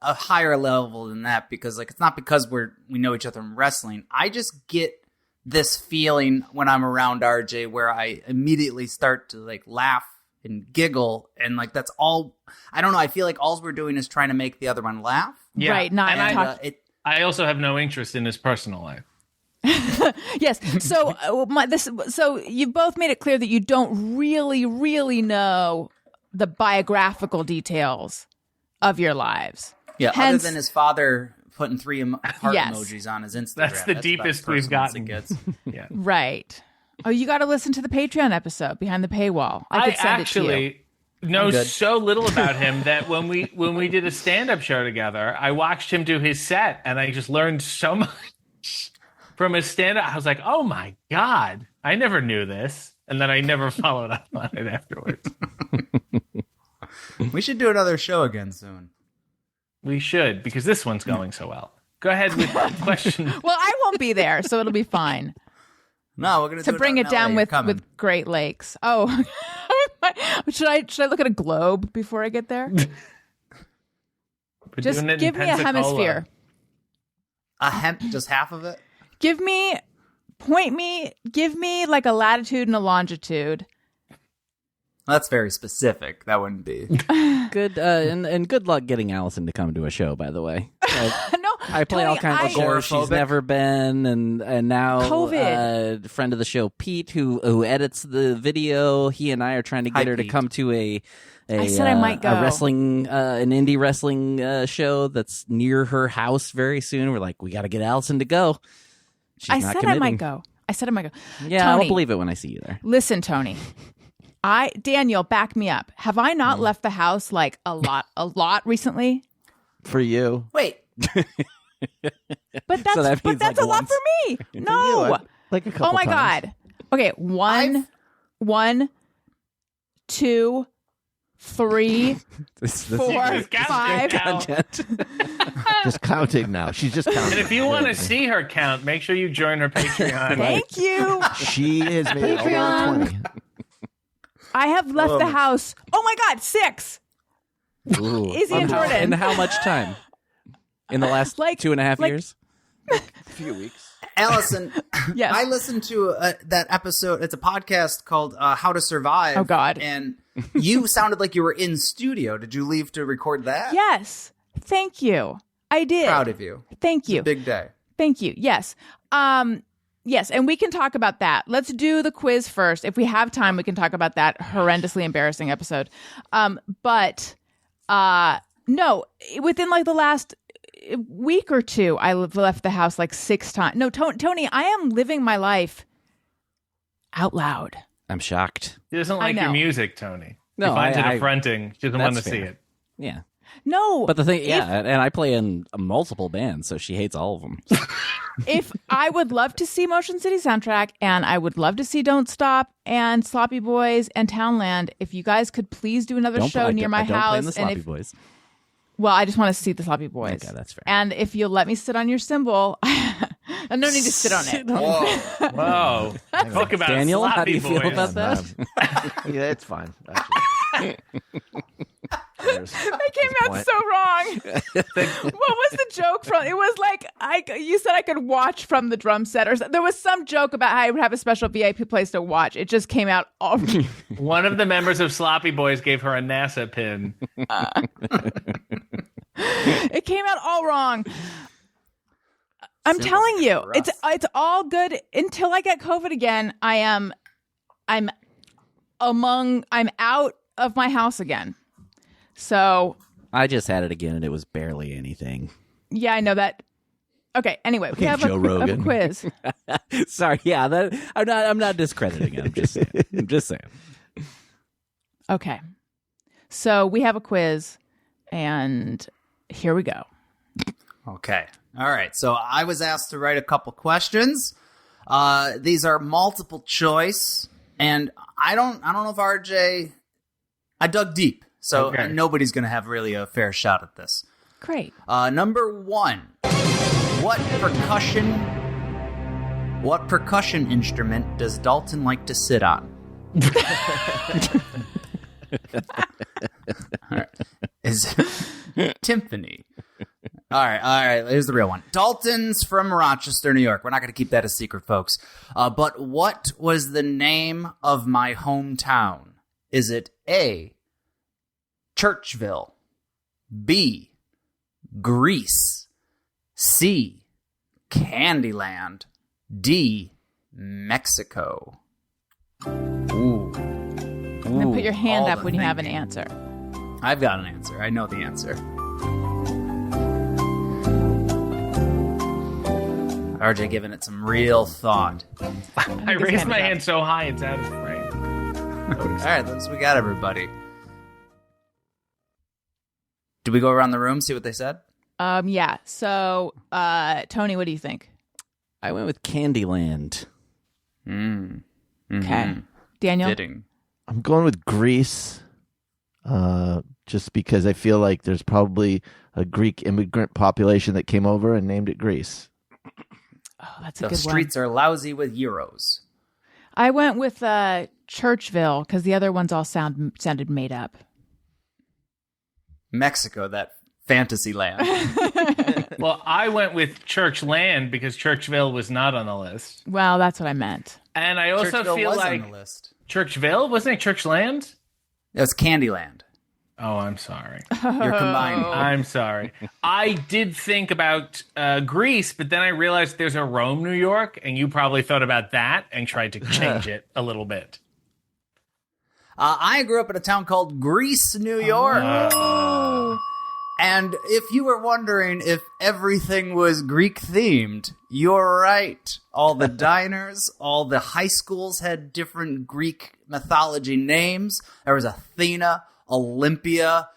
F: a higher level than that because like it's not because we know each other from wrestling. I just get this feeling when I'm around RJ where I immediately start to like laugh and giggle and like that's all. I don't know. I feel like all we're doing is trying to make the other one laugh.
G: Yeah.
C: Right, not
G: and
C: talk-
G: I also have no interest in his personal life.
C: Yes. So so you both made it clear that you don't really, really know the biographical details of your lives.
F: Yeah,
C: Hence-
F: other than his father putting 3 heart
C: Yes.
F: emojis on his Instagram.
G: That's the
F: about
G: deepest
F: as
G: we've
F: personal as
G: gotten.
F: it gets.
G: Yeah.
C: Right. Oh, you got to listen to the Patreon episode behind the paywall. I could send it to you.
G: actually know
F: good.
G: so little about him that when we did a stand-up show together, I watched him do his set and I just learned so much from his stand-up. I was like, oh my God, I never knew this. And then I never followed up on it afterwards.
F: We should do another show again soon.
G: We should, because this one's going so well. Go ahead with the question.
C: Well, I won't be there, so it'll be fine.
F: No, we're gonna
C: To
F: do
C: bring
F: out
C: it
F: in
C: down
F: LA.
C: with
F: You're coming.
C: Great Lakes. Oh, should I look at a globe before I get there?
G: We're
C: Just
G: doing it in
C: give me a
G: Pensacola.
C: hemisphere.
F: Just half of it.
C: Give me like a latitude and a longitude.
F: That's very specific. That wouldn't be.
E: Good and good luck getting Allison to come to a show. By the way,
C: No,
E: I play all kinds of shows she's
F: Agoraphobic.
E: never been, and now
C: COVID.
E: Friend of the show Pete, who edits the video. He and I are trying to get
F: Hi,
E: her to
F: Pete.
E: come to I
C: said I might go.
E: a wrestling, an indie wrestling show that's near her house very soon. We're like, we got to get Allison to go. She's
C: I
E: not
C: said
E: committing.
C: I might go.
E: Yeah,
C: Tony,
E: I'll believe it when I see you there.
C: Listen, Tony. Daniel, back me up. Have I not left the house like a lot recently?
A: For you.
F: Wait,
C: But that's
E: So that means,
C: a
E: like,
C: lot
E: once.
C: for me.
A: For you,
C: No.
A: like a couple
C: Oh my
A: times.
C: God. Okay, one, 2, 3,
E: This
C: 4,
G: just count,
C: 5.
G: count.
E: content.
A: Just counting now. She's just counting.
G: And if you want to see her count, make sure you join her Patreon.
C: Thank you.
A: She has made it all the way to 20.
C: I have left the house. Oh my God, 6.
A: Ooh.
C: Izzy and Jordan.
E: In how much time? In the last
C: Like-
E: 2.5
C: like-
E: years?
A: A few weeks.
F: Allison,
C: Yes.
F: I listened to that episode. It's a podcast called How to Survive.
C: Oh, God.
F: And you sounded like you were in studio. Did you leave to record that?
C: Yes. Thank you. I did.
F: Proud of you.
C: Thank you.
F: Big day.
C: Thank you. Yes. Yes, and we can talk about that. Let's do the quiz first. If we have time, we can talk about that horrendously embarrassing episode. But no, within like the last week or two, I left the house like 6 times. No, Tony, I am living my life out loud.
E: I'm shocked.
G: She doesn't like
C: know.
G: your music, Tony.
E: No,
G: she finds it
E: I-
G: affronting. She doesn't want to
E: that's
G: see
E: fair.
G: it.
E: Yeah.
C: No,
E: But the thing, and I play in multiple bands, so she hates all of them.
C: if I would love to see Motion City Soundtrack, and I would love to see Don't Stop and Sloppy Boys and Townland, if you guys could please do another show near my
E: I don't play
C: house,
E: in the
C: and
E: Sloppy
C: if
E: Boys.
C: well, I just want to see the Sloppy Boys.
E: Okay, that's fair.
C: And if you'll let me sit on your cymbal, I don't need to sit on it.
F: Whoa.
G: Whoa. Talk about
E: Daniel,
G: sloppy
E: how do you feel
G: boys.
E: about that?
A: Yeah, it's fine. Actually.
C: That came out so wrong. What was the joke from? It was like you said I could watch from the drum set, or there was some joke about how I would have a special VIP place to watch. It just came out all.
G: One of the members of Sloppy Boys gave her a NASA pin.
C: It came out all wrong. I'm telling you, it's all good until I get COVID again. I'm out of my house again. So
E: I just had it again, and it was barely anything.
C: yeah, I know that. Okay. Anyway, we have
A: Joe
C: a
A: Rogan.
C: quiz.
E: Sorry, yeah, that I'm not discrediting it. I'm just saying.
C: Okay. So we have a quiz, and here we go.
F: Okay. All right. So I was asked to write a couple questions. These are multiple choice, and I don't know if RJ. I dug deep, so
G: Okay.
F: nobody's going to have really a fair shot at this.
C: Great.
F: Number 1. What percussion instrument does Dalton like to sit on? All right. Is it timpani? All right. Here's the real one. Dalton's from Rochester, New York. We're not going to keep that a secret, folks. But what was the name of my hometown? Is it A, Churchville, B, Greece, C, Candyland, D, Mexico? Ooh.
C: And then put your hand
F: all
C: up
F: the
C: when you have an
F: thinking.
C: answer.
F: I've got an answer. I know the answer. RJ giving it some real thought.
G: I
C: his
G: raised
C: hand
G: my
C: is up.
G: hand so high it's out of frame.
F: All right, so we got everybody. Did we go around the room, see what they said?
C: Yeah. So, Tony, what do you think?
E: I went with Candyland.
C: Okay. Daniel?
F: Fitting.
A: I'm going with Greece, just because I feel like there's probably a Greek immigrant population that came over and named it Greece.
C: Oh, that's a
F: The
C: good
F: streets are lousy with euros.
C: one. I went with Churchville because the other ones all sounded made up.
F: Mexico, that fantasy land.
G: Well, I went with Churchland because Churchville was not on the list.
C: Well, that's what I meant.
G: And I also
F: Churchville
G: feel
F: was
G: like
F: on the list.
G: Churchville, wasn't it Churchland?
F: It was Candyland.
G: Oh, I'm sorry.
F: You're combining.
G: I'm sorry. I did think about Greece, but then I realized there's a Rome, New York, and you probably thought about that and tried to change it a little bit.
F: I grew up in a town called Greece, New York. And if you were wondering if everything was Greek themed, you're right. All the diners, all the high schools had different Greek mythology names. There was Athena, Olympia,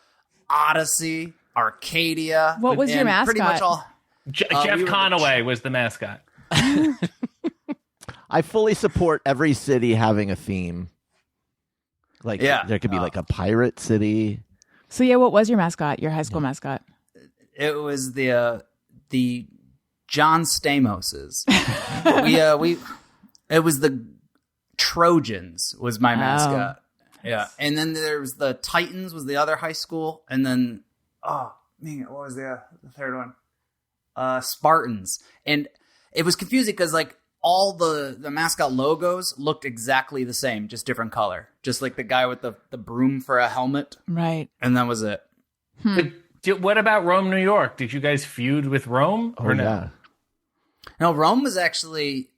F: Odyssey, Arcadia.
C: What was your mascot?
F: Pretty much all.
G: Jeff Conaway was the mascot.
A: I fully support every city having a theme. Like,
F: Yeah.
A: there could be like a pirate city.
C: So yeah, what was your mascot? Your high school mascot?
F: It was the John Stamoses. It was the Trojans was my mascot. Yeah, and then there was the Titans was the other high school, and then what was the third one? Spartans, and it was confusing because like all the mascot logos looked exactly the same, just different color, just like the guy with the broom for a helmet,
C: Right.
F: and that was it.
G: What about Rome, New York? Did you guys feud with Rome or no?
A: Yeah.
F: No, Rome was actually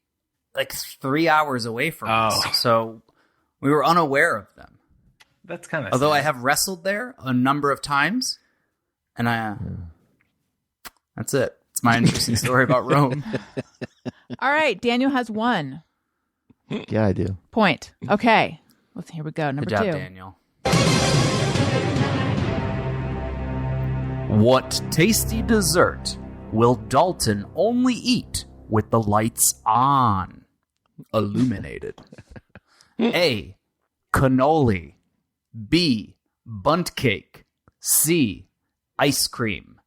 F: like 3 hours away from us, so we were unaware of them.
G: That's kind of
F: Although I have wrestled there a number of times, and that's it. It's my interesting story about Rome.
C: All right, Daniel has 1
A: Yeah, I do.
C: point. Okay, here we go. Number
F: Good job,
C: 2.
F: Daniel. What tasty dessert will Dalton only eat with the lights on? Illuminated. A. Cannoli. B. Bundt cake. C. Ice cream.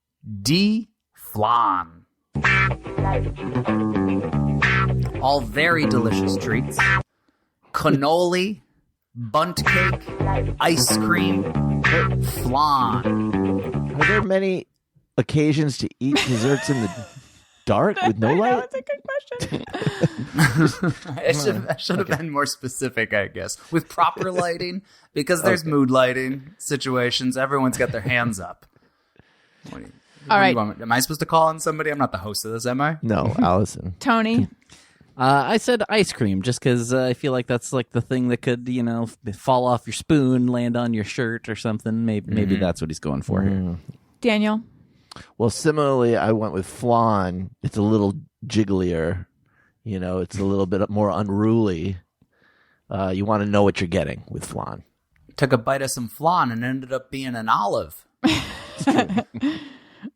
F: D. Flan. All very delicious treats. Cannoli, bundt cake, ice cream, flan.
A: Are there many occasions to eat desserts in the dark with no light?
C: That's a good question.
F: I should have been more specific, I guess. With proper lighting, because there's mood lighting situations. Everyone's got their hands up. What do you
C: right.
F: want? Am I supposed to call on somebody? I'm not the host of this, am I?
A: No, Allison.
C: Tony.
E: I said ice cream just because I feel like that's like the thing that could, fall off your spoon, land on your shirt or something. Maybe that's what he's going for here.
C: Daniel.
A: Well, similarly, I went with flan. It's a little jigglier. It's a little bit more unruly. You want to know what you're getting with flan.
F: Took a bite of some flan and ended up being an olive.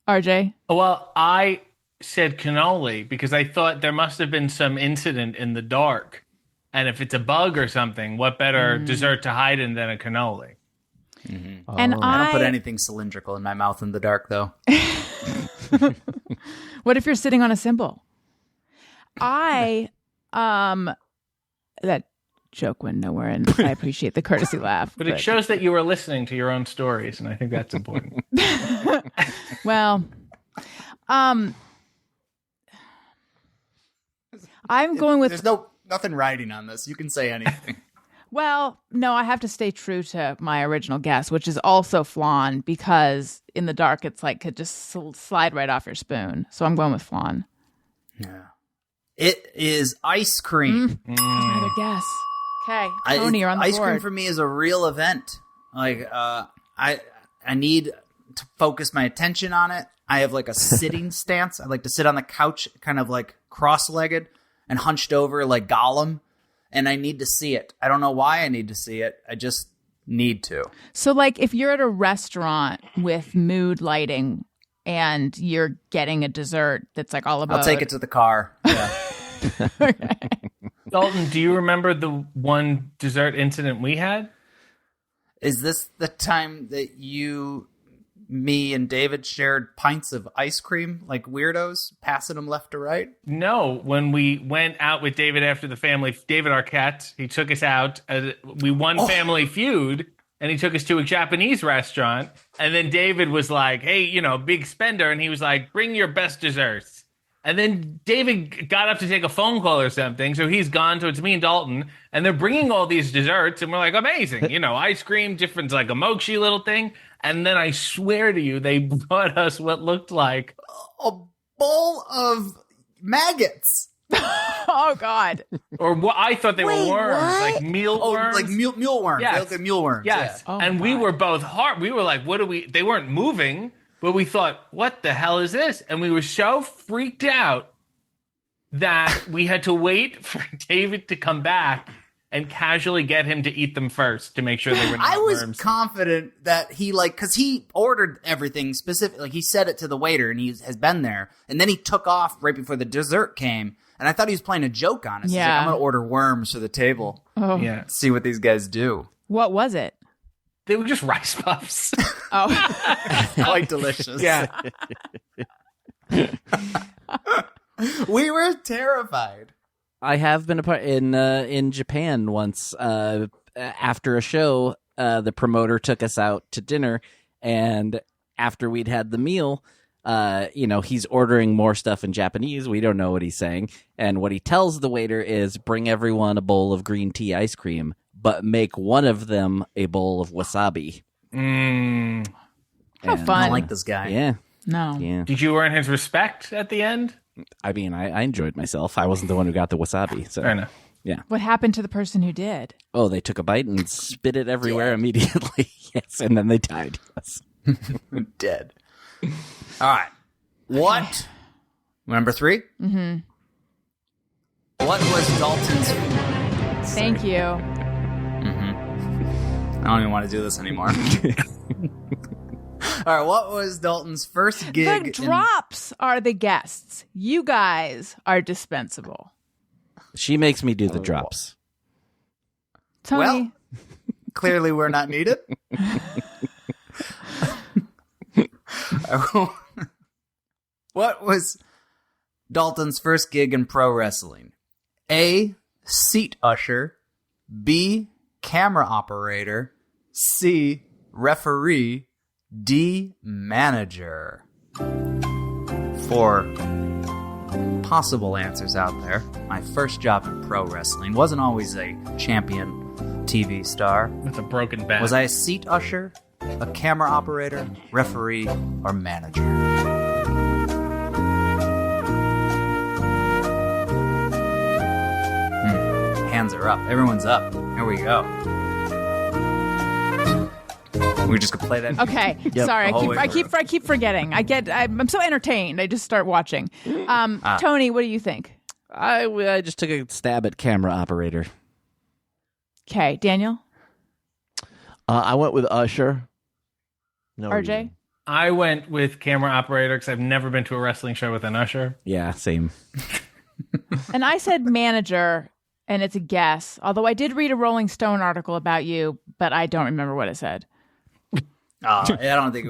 C: RJ.
G: Well, I said cannoli because I thought there must have been some incident in the dark. And if it's a bug or something, what better dessert to hide in than a cannoli?
F: Mm-hmm.
C: And
F: I don't put anything cylindrical in my mouth in the dark, though.
C: What if you're sitting on a cymbal? That joke went nowhere, and I appreciate the courtesy laugh.
G: But it shows that you were listening to your own stories, and I think that's important.
C: Well, I'm going with...
F: There's nothing writing on this. You can say anything.
C: Well, no, I have to stay true to my original guess, which is also flan, because in the dark, it's like could just slide right off your spoon. So I'm going with flan.
F: Yeah. It is ice cream.
C: That's my other guess. Okay, Tony, you're on the
F: ice
C: board.
F: cream for me is a real event. Like, I need to focus my attention on it. I have like a sitting stance. I like to sit on the couch, kind of like cross-legged and hunched over like Gollum. And I need to see it. I don't know why I need to see it. I just need to.
C: So, like, if you're at a restaurant with mood lighting and you're getting a dessert that's like all about...
F: I'll take it to the car. Yeah.
G: Dalton, do you remember the one dessert incident we had?
F: Is this the time that me and David shared pints of ice cream like weirdos, passing them left to right?
G: No, when we went out with David after the family, David Arquette, he took us out. We won Family Feud, and he took us to a Japanese restaurant. And then David was like, hey, big spender. And he was like, bring your best desserts. And then David got up to take a phone call or something. So he's gone. So it's me and Dalton. And they're bringing all these desserts. And we're like, amazing. Ice cream, different, like a mochi little thing. And then I swear to you, they brought us what looked like
F: a bowl of maggots.
C: Oh God.
G: Or what I thought they
B: Wait,
G: were worms,
B: what?
G: like mealworms.
F: like mealworms.
G: Yes.
F: They look like mealworms.
G: Yes.
C: Oh,
G: And we
C: my.
G: were both hard. We were like, what do we? They weren't moving, but we thought, what the hell is this? And we were so freaked out that we had to wait for David to come back and casually get him to eat them first to make sure they were not
F: I was
G: worms.
F: confident that he because he ordered everything specific. Like he said it to the waiter, and he has been there. And then he took off right before the dessert came. And I thought he was playing a joke on us. He's like,
C: Yeah.
F: I'm going to order worms for the table.
C: Oh.
G: Yeah.
F: See what these guys do.
C: What was it?
G: They were just rice puffs.
C: Oh.
F: Quite delicious.
G: Yeah.
F: We were terrified.
E: I have been a part in Japan once. After a show, the promoter took us out to dinner, and after we'd had the meal, he's ordering more stuff in Japanese. We don't know what he's saying, and what he tells the waiter is, "Bring everyone a bowl of green tea ice cream, but make one of them a bowl of wasabi."
C: How
E: And-
C: fun.
F: I don't like this guy.
E: Yeah,
C: No.
E: yeah.
G: Did you earn his respect at the end?
E: I mean, I enjoyed myself. I wasn't the one who got the wasabi. So,
G: Fair enough.
C: What happened to the person who did?
E: oh, they took a bite and spit it everywhere immediately. Yes, and then they died. Yes.
F: Dead. All right. What? Number 3? Mm-hmm. What was Dalton's...
C: Thank you.
F: I don't even want to do this anymore. All right, what was Dalton's first gig?
C: The drops are the guests. You guys are dispensable.
E: She makes me do the drops.
C: Tony.
F: Well, clearly we're not needed. What was Dalton's first gig in pro wrestling? A, seat usher. B, camera operator. C, referee. D, manager. 4 possible answers out there. My first job in pro wrestling wasn't always a champion TV star.
G: With a broken back.
F: Was I a seat usher, a camera operator, referee, or manager? Hands are up. Everyone's up. Here we go. We're just gonna play that.
C: Okay, sorry.
F: the whole way
C: I keep forgetting. I'm so entertained. I just start watching. Tony, what do you think?
E: I just took a stab at camera operator.
C: Okay, Daniel,
A: I went with Usher. No
C: RJ.
A: reason.
G: I went with camera operator because I've never been to a wrestling show with an usher.
E: Yeah, same.
C: And I said manager, and it's a guess. Although I did read a Rolling Stone article about you, but I don't remember what it said.
F: I don't think.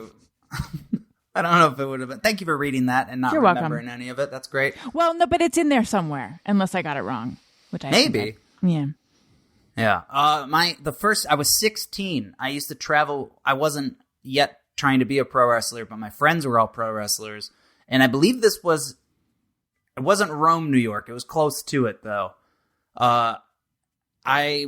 F: I don't know if it would have been. Thank you for reading that and not
C: You're welcome.
F: remembering any of it. That's great.
C: Well, no, but it's in there somewhere, unless I got it wrong, which I think
F: Maybe.
C: yeah.
F: Yeah. I was 16. I used to travel. I wasn't yet trying to be a pro wrestler, but my friends were all pro wrestlers. And I believe it wasn't Rome, New York. It was close to it though. They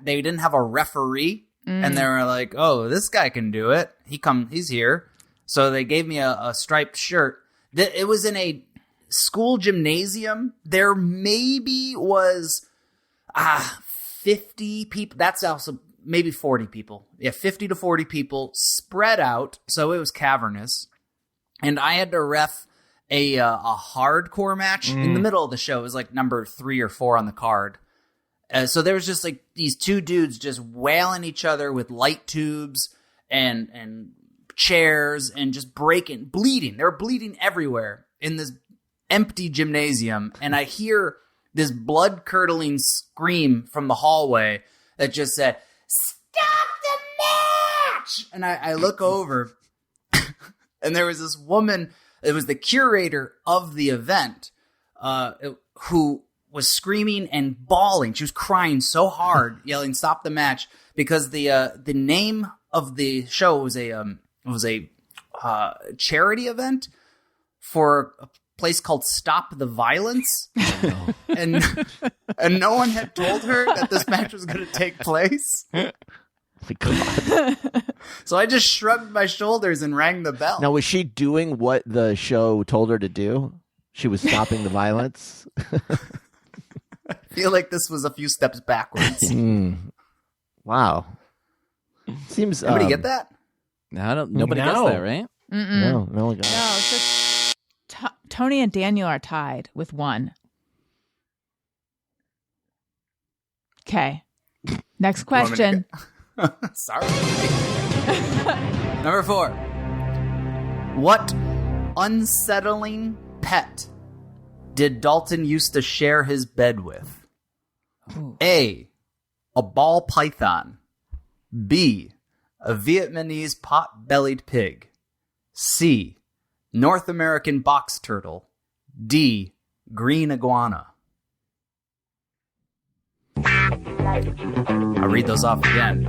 F: didn't have a referee and they were like, "Oh, this guy can do it. He's here." So they gave me a striped shirt. It was in a school gymnasium. There maybe was 50 people. That's also maybe 40 people. Yeah, 50 to 40 people spread out. So it was cavernous. And I had to ref a hardcore match in the middle of the show. It was like number 3 or 4 on the card. So there was just like these two dudes just wailing each other with light tubes and chairs and just bleeding. They were bleeding everywhere in this empty gymnasium. And I hear this blood-curdling scream from the hallway that just said, "Stop the match!" And I look over, and there was this woman. It was the curator of the event, who was screaming and bawling. She was crying so hard, yelling, "Stop the match!" Because the name of the show was a charity event for a place called Stop the Violence, and no one had told her that this match was going to take place.
A: God.
F: So I just shrugged my shoulders and rang the bell.
A: Now, was she doing what the show told her to do? She was stopping the violence.
F: I feel like this was a few steps backwards.
A: Wow. Seems.
F: Anybody get that?
E: Nobody
G: No.
E: gets that, right?
A: No one got it.
C: No, so Tony and Daniel are tied with 1. Okay. Next question.
F: Sorry. Number 4. What unsettling pet did Dalton used to share his bed with? A ball python. B, a Vietnamese pot-bellied pig. C, North American box turtle. D, green iguana. I'll read those off again.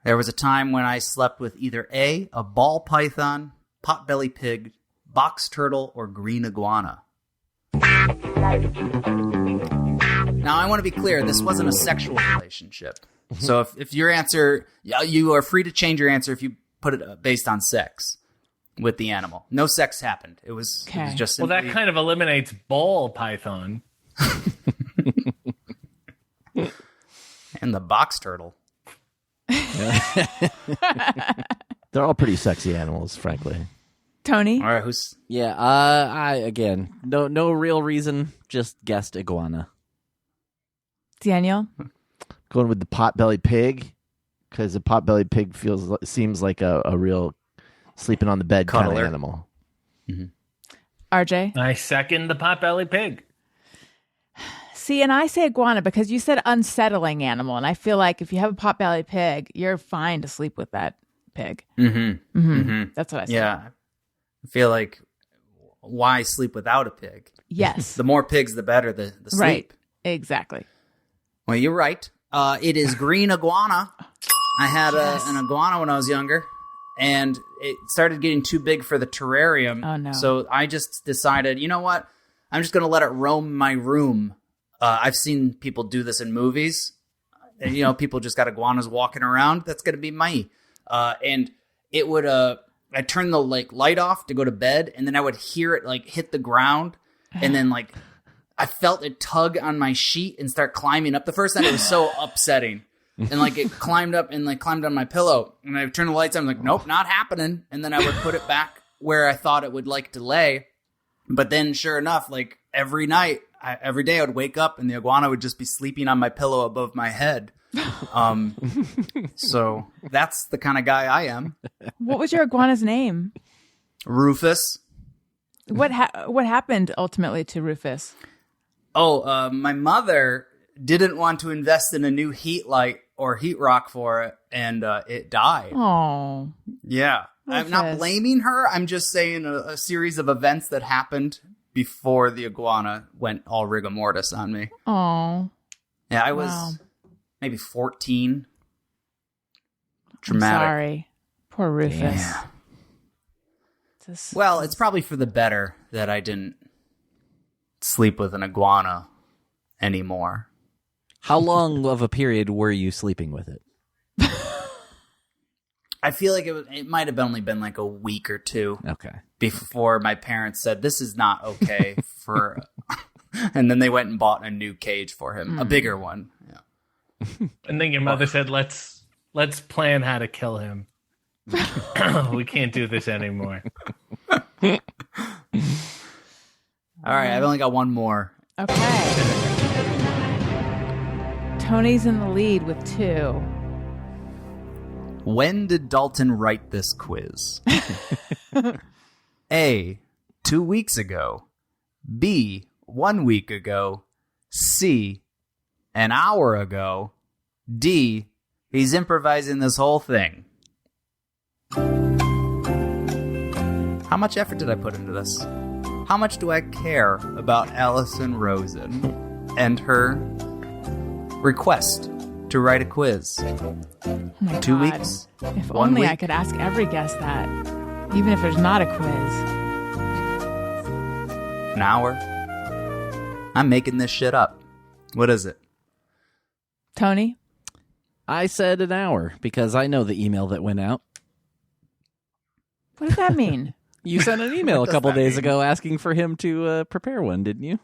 F: There was a time when I slept with either A, a ball python, pot-bellied pig, box turtle, or green iguana. Now, I want to be clear, this wasn't a sexual relationship. So if your answer, you are free to change your answer if you put it based on sex with the animal. No sex happened. It was just
G: Well,
F: simply...
G: that kind of eliminates ball python.
F: And the box turtle.
A: They're all pretty sexy animals, frankly.
C: Tony?
F: All right, who's...
E: Yeah, I again, no real reason, just guessed iguana.
C: Daniel?
A: Going with the pot-bellied pig, because the pot-bellied pig seems like a real sleeping on the bed kind of
F: Cuddler.
A: animal.
C: RJ?
G: I second the pot-bellied pig.
C: See, and I say iguana because you said unsettling animal, and I feel like if you have a pot-bellied pig, you're fine to sleep with that pig. That's what I say.
F: Yeah. I feel like, why sleep without a pig?
C: Yes.
F: The more pigs, the better the sleep.
C: Right. Exactly.
F: Well, you're right. It is green iguana. I had an iguana when I was younger, and it started getting too big for the terrarium.
C: Oh, no.
F: So I just decided, you know what? I'm just going to let it roam my room. I've seen people do this in movies. And, people just got iguanas walking around. That's going to be me. And it would... I'd turn the light off to go to bed, and then I would hear it hit the ground, and then I felt it tug on my sheet and start climbing up. The first time it was so upsetting, and it climbed up and climbed on my pillow, and I turned the lights on. I'm like, nope, not happening. And then I would put it back where I thought it would to lay, but then sure enough, every night, every day I would wake up and the iguana would just be sleeping on my pillow above my head. So that's the kind of guy I am.
C: What was your iguana's name?
F: Rufus.
C: What happened ultimately to Rufus?
F: My mother didn't want to invest in a new heat light or heat rock for it, and it died.
C: Oh.
F: Yeah. I'm not
C: Rufus.
F: blaming her. I'm just saying a series of events that happened before the iguana went all rigor mortis on me.
C: Oh.
F: Yeah, I was...
C: Wow.
F: Maybe 14.
C: I'm
F: Traumatic.
C: sorry. Poor Rufus.
F: Yeah. Well, it's probably for the better that I didn't sleep with an iguana anymore.
E: How long of a period were you sleeping with it?
F: I feel like it might have only been a week or two
E: Okay.
F: before my parents said, this is not okay for... And then they went and bought a new cage for him. A bigger one. Yeah.
G: And then your mother said, let's plan how to kill him. We can't do this anymore.
F: All right, I've only got one more.
C: Okay. Tony's in the lead with 2.
F: When did Dalton write this quiz? A, 2 weeks ago. B, 1 week ago. C, an hour ago. D, he's improvising this whole thing. How much effort did I put into this? How much do I care about Alison Rosen and her request to write a quiz?
C: Oh my
F: 2
C: God.
F: weeks?
C: If
F: 1
C: only I
F: week?
C: could ask every guest that, even if there's not a quiz.
F: An hour? I'm making this shit up. What is it?
C: Tony?
E: I said an hour because I know the email that went out.
C: What does that mean?
E: You sent an email a
F: does
E: couple
F: that
E: days
F: mean?
E: ago asking for him to prepare one, didn't you?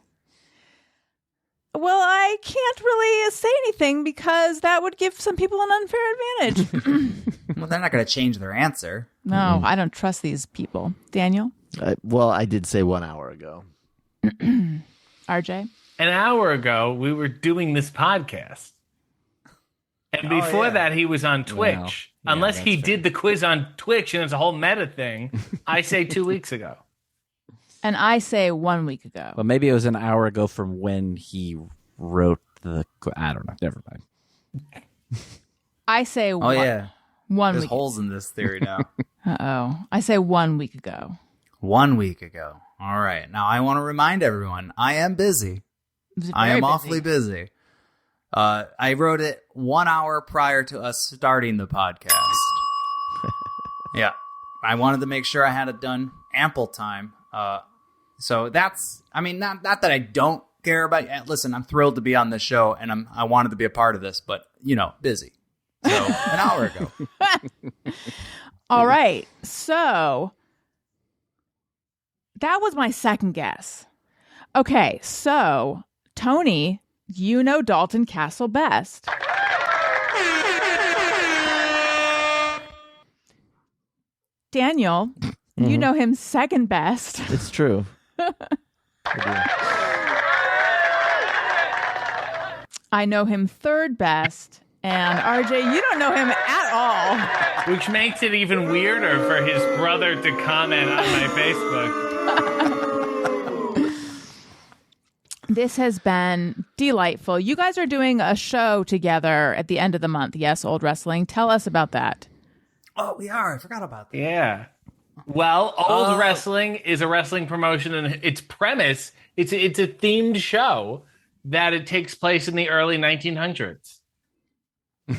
C: Well, I can't really say anything because that would give some people an unfair advantage.
F: Well, they're not going to change their answer.
C: No, I don't trust these people. Daniel?
A: Well, I did say 1 hour ago.
C: RJ?
G: An hour ago, we were doing this podcast. And before that, he was on Twitch.
E: Wow. Yeah,
G: Unless he
E: that's fair.
G: did the quiz on Twitch and it's a whole meta thing, I say 2 weeks ago.
C: And I say 1 week ago.
E: Well, maybe it was an hour ago from when he wrote the... I don't know. Never mind.
C: I say
F: Oh, yeah.
C: 1
F: There's
C: week.
F: holes in this theory now.
C: Uh-oh. I say 1 week ago.
F: 1 week ago. All right. Now, I want to remind everyone, I am busy. I am awfully busy. I wrote it 1 hour prior to us starting the podcast. Yeah. I wanted to make sure I had it done ample time. So that's, I mean, not that I don't care about. Listen, I'm thrilled to be on this show, and I wanted to be a part of this, but, busy. So, an hour ago.
C: All right. So that was my second guess. Okay. So, Tony, you know Dalton Castle best. Daniel, you know him second best.
A: It's true.
C: I know him third best. And RJ, you don't know him at all.
G: Which makes it even weirder for his brother to comment on my Facebook.
C: This has been delightful. You guys are doing a show together at the end of the month. Yes, Old Wrestling. Tell us about that.
F: Oh, we are. I forgot about that.
G: Yeah. Well, Old Wrestling is a wrestling promotion, and its premise, it's a themed show that it takes place in the early 1900s.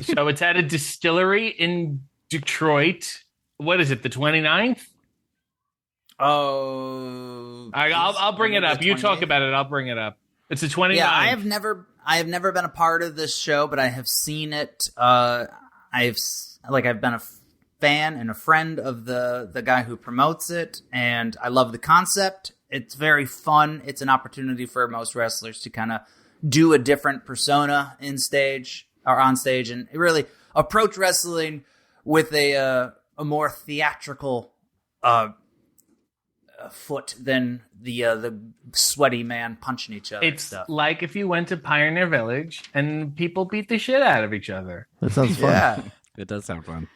G: So it's at a distillery in Detroit. What is it, the 29th?
F: Oh,
G: I'll bring it up. You talk about it. I'll bring it up. It's the 29th.
F: Yeah, I have never been a part of this show, but I have seen it. I've been a fan and a friend of the guy who promotes it, and I love the concept. It's very fun. It's an opportunity for most wrestlers to kind of do a different persona on stage, and really approach wrestling with a more theatrical foot than the sweaty man punching each other.
G: It's
F: stuff.
G: like if you went to Pioneer Village and people beat the shit out of each other.
A: That sounds fun.
F: Yeah,
E: It does sound fun.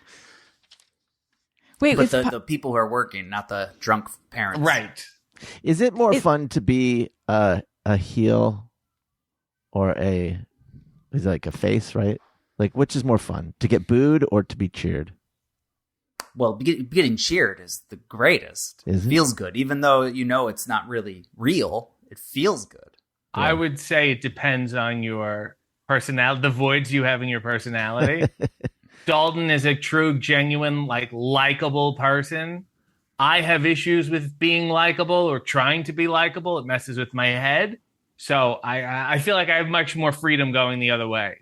C: Wait,
F: but the people who are working, not the drunk parents.
G: Right.
A: Is it more fun to be a heel or is it like a face, right? Like, which is more fun, to get booed or to be cheered?
F: Well, getting cheered is the greatest.
A: Is it?
F: Feels good, even though it's not really real. It feels good.
G: I would say it depends on your personality, the voids you have in your personality. Dalton is a true, genuine, likable person. I have issues with being likable or trying to be likable. It messes with my head. So I feel like I have much more freedom going the other way.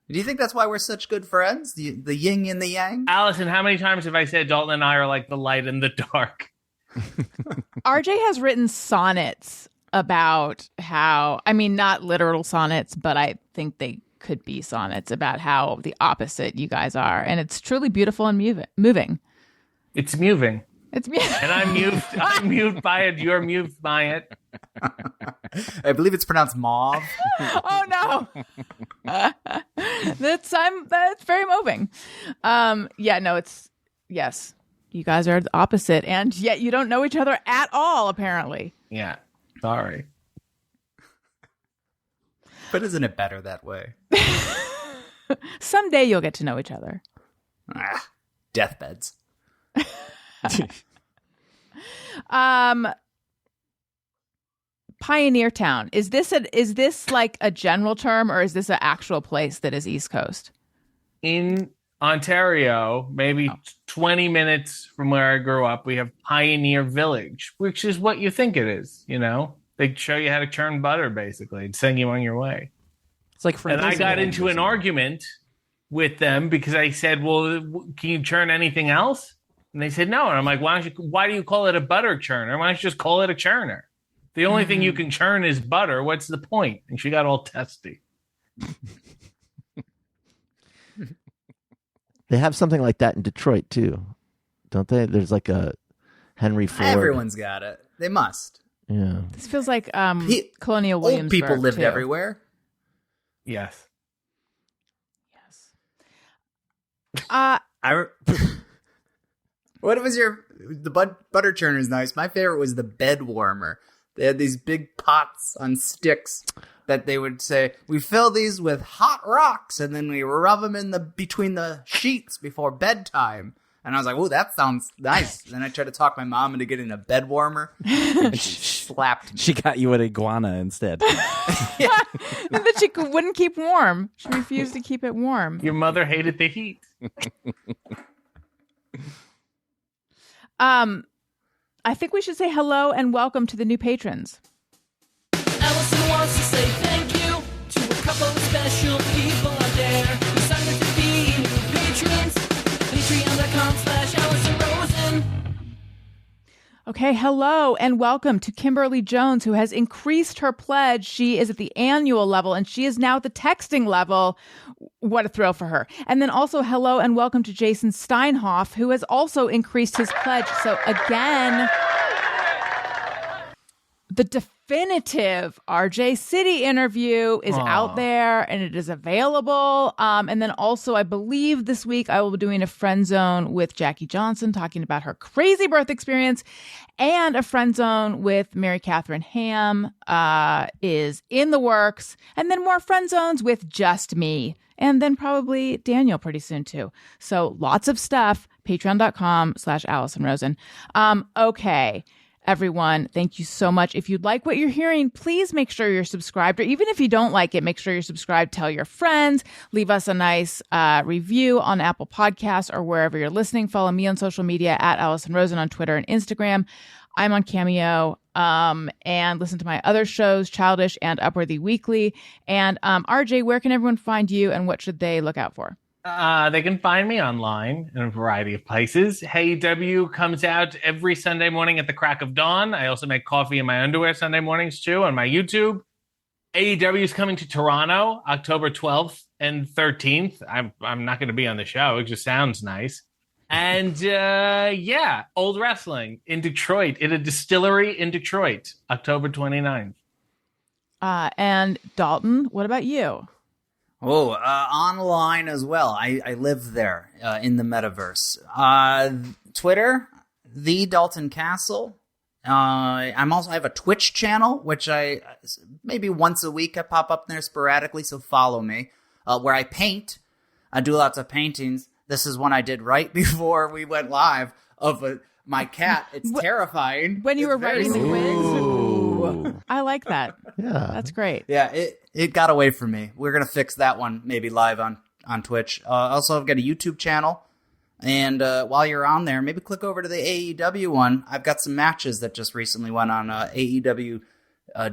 F: Do you think that's why we're such good friends? The yin and the yang?
G: Alison, how many times have I said Dalton and I are like the light and the dark?
C: RJ has written sonnets about how, I mean, not literal sonnets, but I think they could be sonnets about how the opposite you guys are. And it's truly beautiful and moving.
G: It's moving.
C: It's moving.
G: And I'm moved by it. You're moved by it.
F: I believe it's pronounced mauve.
C: Oh no. That's very moving. Yes. You guys are the opposite, and yet you don't know each other at all, apparently.
G: Yeah. Sorry.
F: But isn't it better that way?
C: Someday you'll get to know each other.
F: Deathbeds.
C: Pioneer Town. Is this like a general term, or is this an actual place that is East Coast?
G: In Ontario, maybe 20 minutes from where I grew up, we have Pioneer Village, which is what you think it is, They show you how to churn butter, basically, and send you on your way.
E: It's like
G: And I got into an argument with them because I said, well, can you churn anything else? And they said no. And I'm like, why do you call it a butter churner? Why don't you just call it a churner? The only thing you can churn is butter. What's the point? And she got all testy.
A: They have something like that in Detroit too, don't they? There's like a Henry Ford.
F: Everyone's got it. They must.
A: Yeah.
C: This feels like Colonial
F: Old
C: Williamsburg.
F: people lived
C: too.
F: everywhere.
G: Yes.
F: What was the butter churner is nice. My favorite was the bed warmer. They had these big pots on sticks that they would say, we fill these with hot rocks and then we rub them in between the sheets before bedtime. And I was like, oh, that sounds nice. Then I tried to talk my mom into getting a bed warmer. And she slapped me.
E: She got you an iguana instead.
C: And that she wouldn't keep warm. She refused to keep it warm.
G: Your mother hated the heat.
C: I think we should say hello and welcome to the new patrons.
B: Alison wants to say thank you to a couple of special people out there who signed up to be new patrons. Patreon.com/Alison Rosen.
C: Okay, hello and welcome to Kimberly Jones, who has increased her pledge. She is at the annual level and she is now at the texting level. What a thrill for her. And then also hello and welcome to Jason Steinhoff, who has also increased his pledge. So again, the definitive RJ City interview is out there and it is available. And then also, I believe this week I will be doing a friend zone with Jackie Johnson, talking about her crazy birth experience, and a friend zone with Mary Catherine Ham is in the works. And then more friend zones with just me. And then probably Daniel pretty soon too. So lots of stuff. Patreon.com/Alison Rosen. Okay. Everyone, thank you so much. If you like what you're hearing, please make sure you're subscribed. Or even if you don't like it, make sure you're subscribed. Tell your friends. Leave us a nice review on Apple Podcasts or wherever you're listening. Follow me on social media at Alison Rosen on Twitter and Instagram. I'm on Cameo. And listen to my other shows, Childish and Upworthy Weekly. And RJ, where can everyone find you and what should they look out for?
G: They can find me online in a variety of places. Hey W comes out every Sunday morning at the crack of dawn. I also make coffee in my underwear Sunday mornings too on my YouTube. AEW is coming to Toronto October 12th and 13th. I'm not going to be on the show. It just sounds nice. And Old Wrestling in Detroit, in a distillery in Detroit, October 29th.
C: And Dalton, what about you?
F: Online as well. I live there in the metaverse. Twitter, the Dalton Castle. I have a Twitch channel, which I maybe once a week I pop up there sporadically, so follow me. Where I paint. I do lots of paintings. This is one I did right before we went live of my cat. It's terrifying.
C: When you were
F: very
C: writing the quiz?
A: Ooh.
C: I like that.
A: Yeah.
C: That's great.
F: Yeah, it got away from me. We're going to fix that one maybe live on Twitch. Also, I've got a YouTube channel. And while you're on there, maybe click over to the AEW one. I've got some matches that just recently went on AEW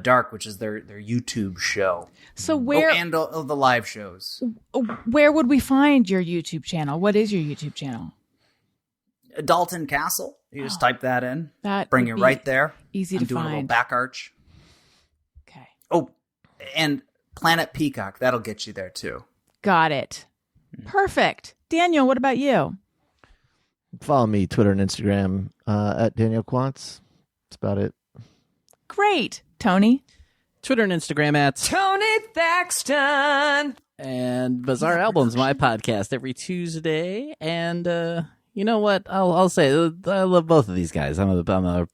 F: Dark, which is their YouTube show.
C: So where...
F: and the live shows.
C: Where would we find your YouTube channel? What is your YouTube channel?
F: Dalton Castle. You just type that in.
C: That
F: bring
C: would
F: you
C: be
F: right there.
C: easy
F: I'm
C: to
F: doing a little
C: find.
F: back arch.
C: Okay.
F: Oh, and Planet Peacock. That'll get you there too.
C: Got it. Perfect. Daniel, what about you?
A: Follow me, Twitter and Instagram at Daniel Quantz. That's about it.
C: Great. Tony?
E: Twitter and Instagram at
D: Tony Thaxton.
E: And Bizarre Albums, my podcast every Tuesday. And you know what? I'll say I love both of these guys. I'm a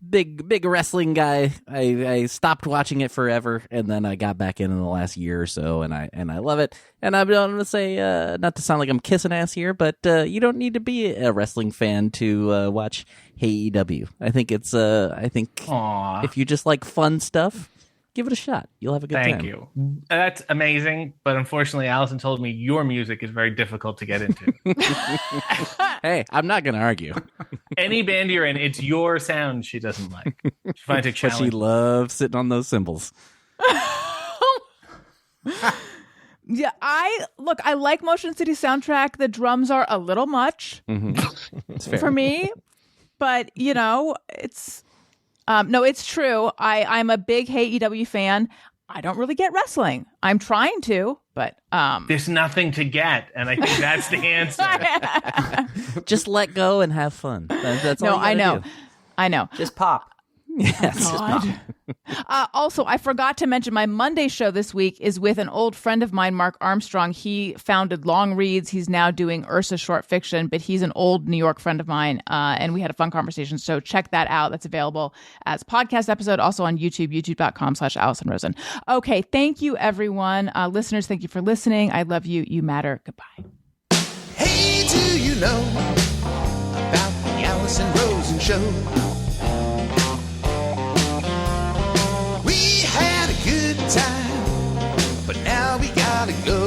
E: big wrestling guy. I stopped watching it forever, and then I got back in the last year or so, and I love it. And I'm going to say, not to sound like I'm kissing ass here, but you don't need to be a wrestling fan to watch AEW. I think it's
G: Aww.
E: if you just like fun stuff, give it a shot. You'll have a good time.
G: Thank you. That's amazing. But unfortunately, Alison told me your music is very difficult to get into.
E: Hey, I'm not going to argue.
G: Any band you're in, it's your sound she doesn't like. She finds it
E: But she
G: challenging.
E: loves sitting on those cymbals.
C: Yeah, I like Motion City soundtrack. The drums are a little much
E: It's fair.
C: for me, but it's no, it's true. I'm a big Hey EW fan. I don't really get wrestling. I'm trying to, but
G: There's nothing to get, and I think that's the answer.
E: Just let go and have fun. That's all
C: no,
E: you gotta
C: I know.
E: do.
C: I know.
F: Just pop.
E: Yes.
C: God. Also, I forgot to mention my Monday show this week is with an old friend of mine, Mark Armstrong. He founded Long Reads. He's now doing Ursa short fiction, but he's an old New York friend of mine, and we had a fun conversation. So check that out. That's available as podcast episode, also on YouTube, youtube.com/Alison Rosen. Okay, thank you, everyone. Listeners, thank you for listening. I love you. You matter. Goodbye.
H: Hey, do you know about the Alison Rosen Show? We had a good time, but now we gotta go.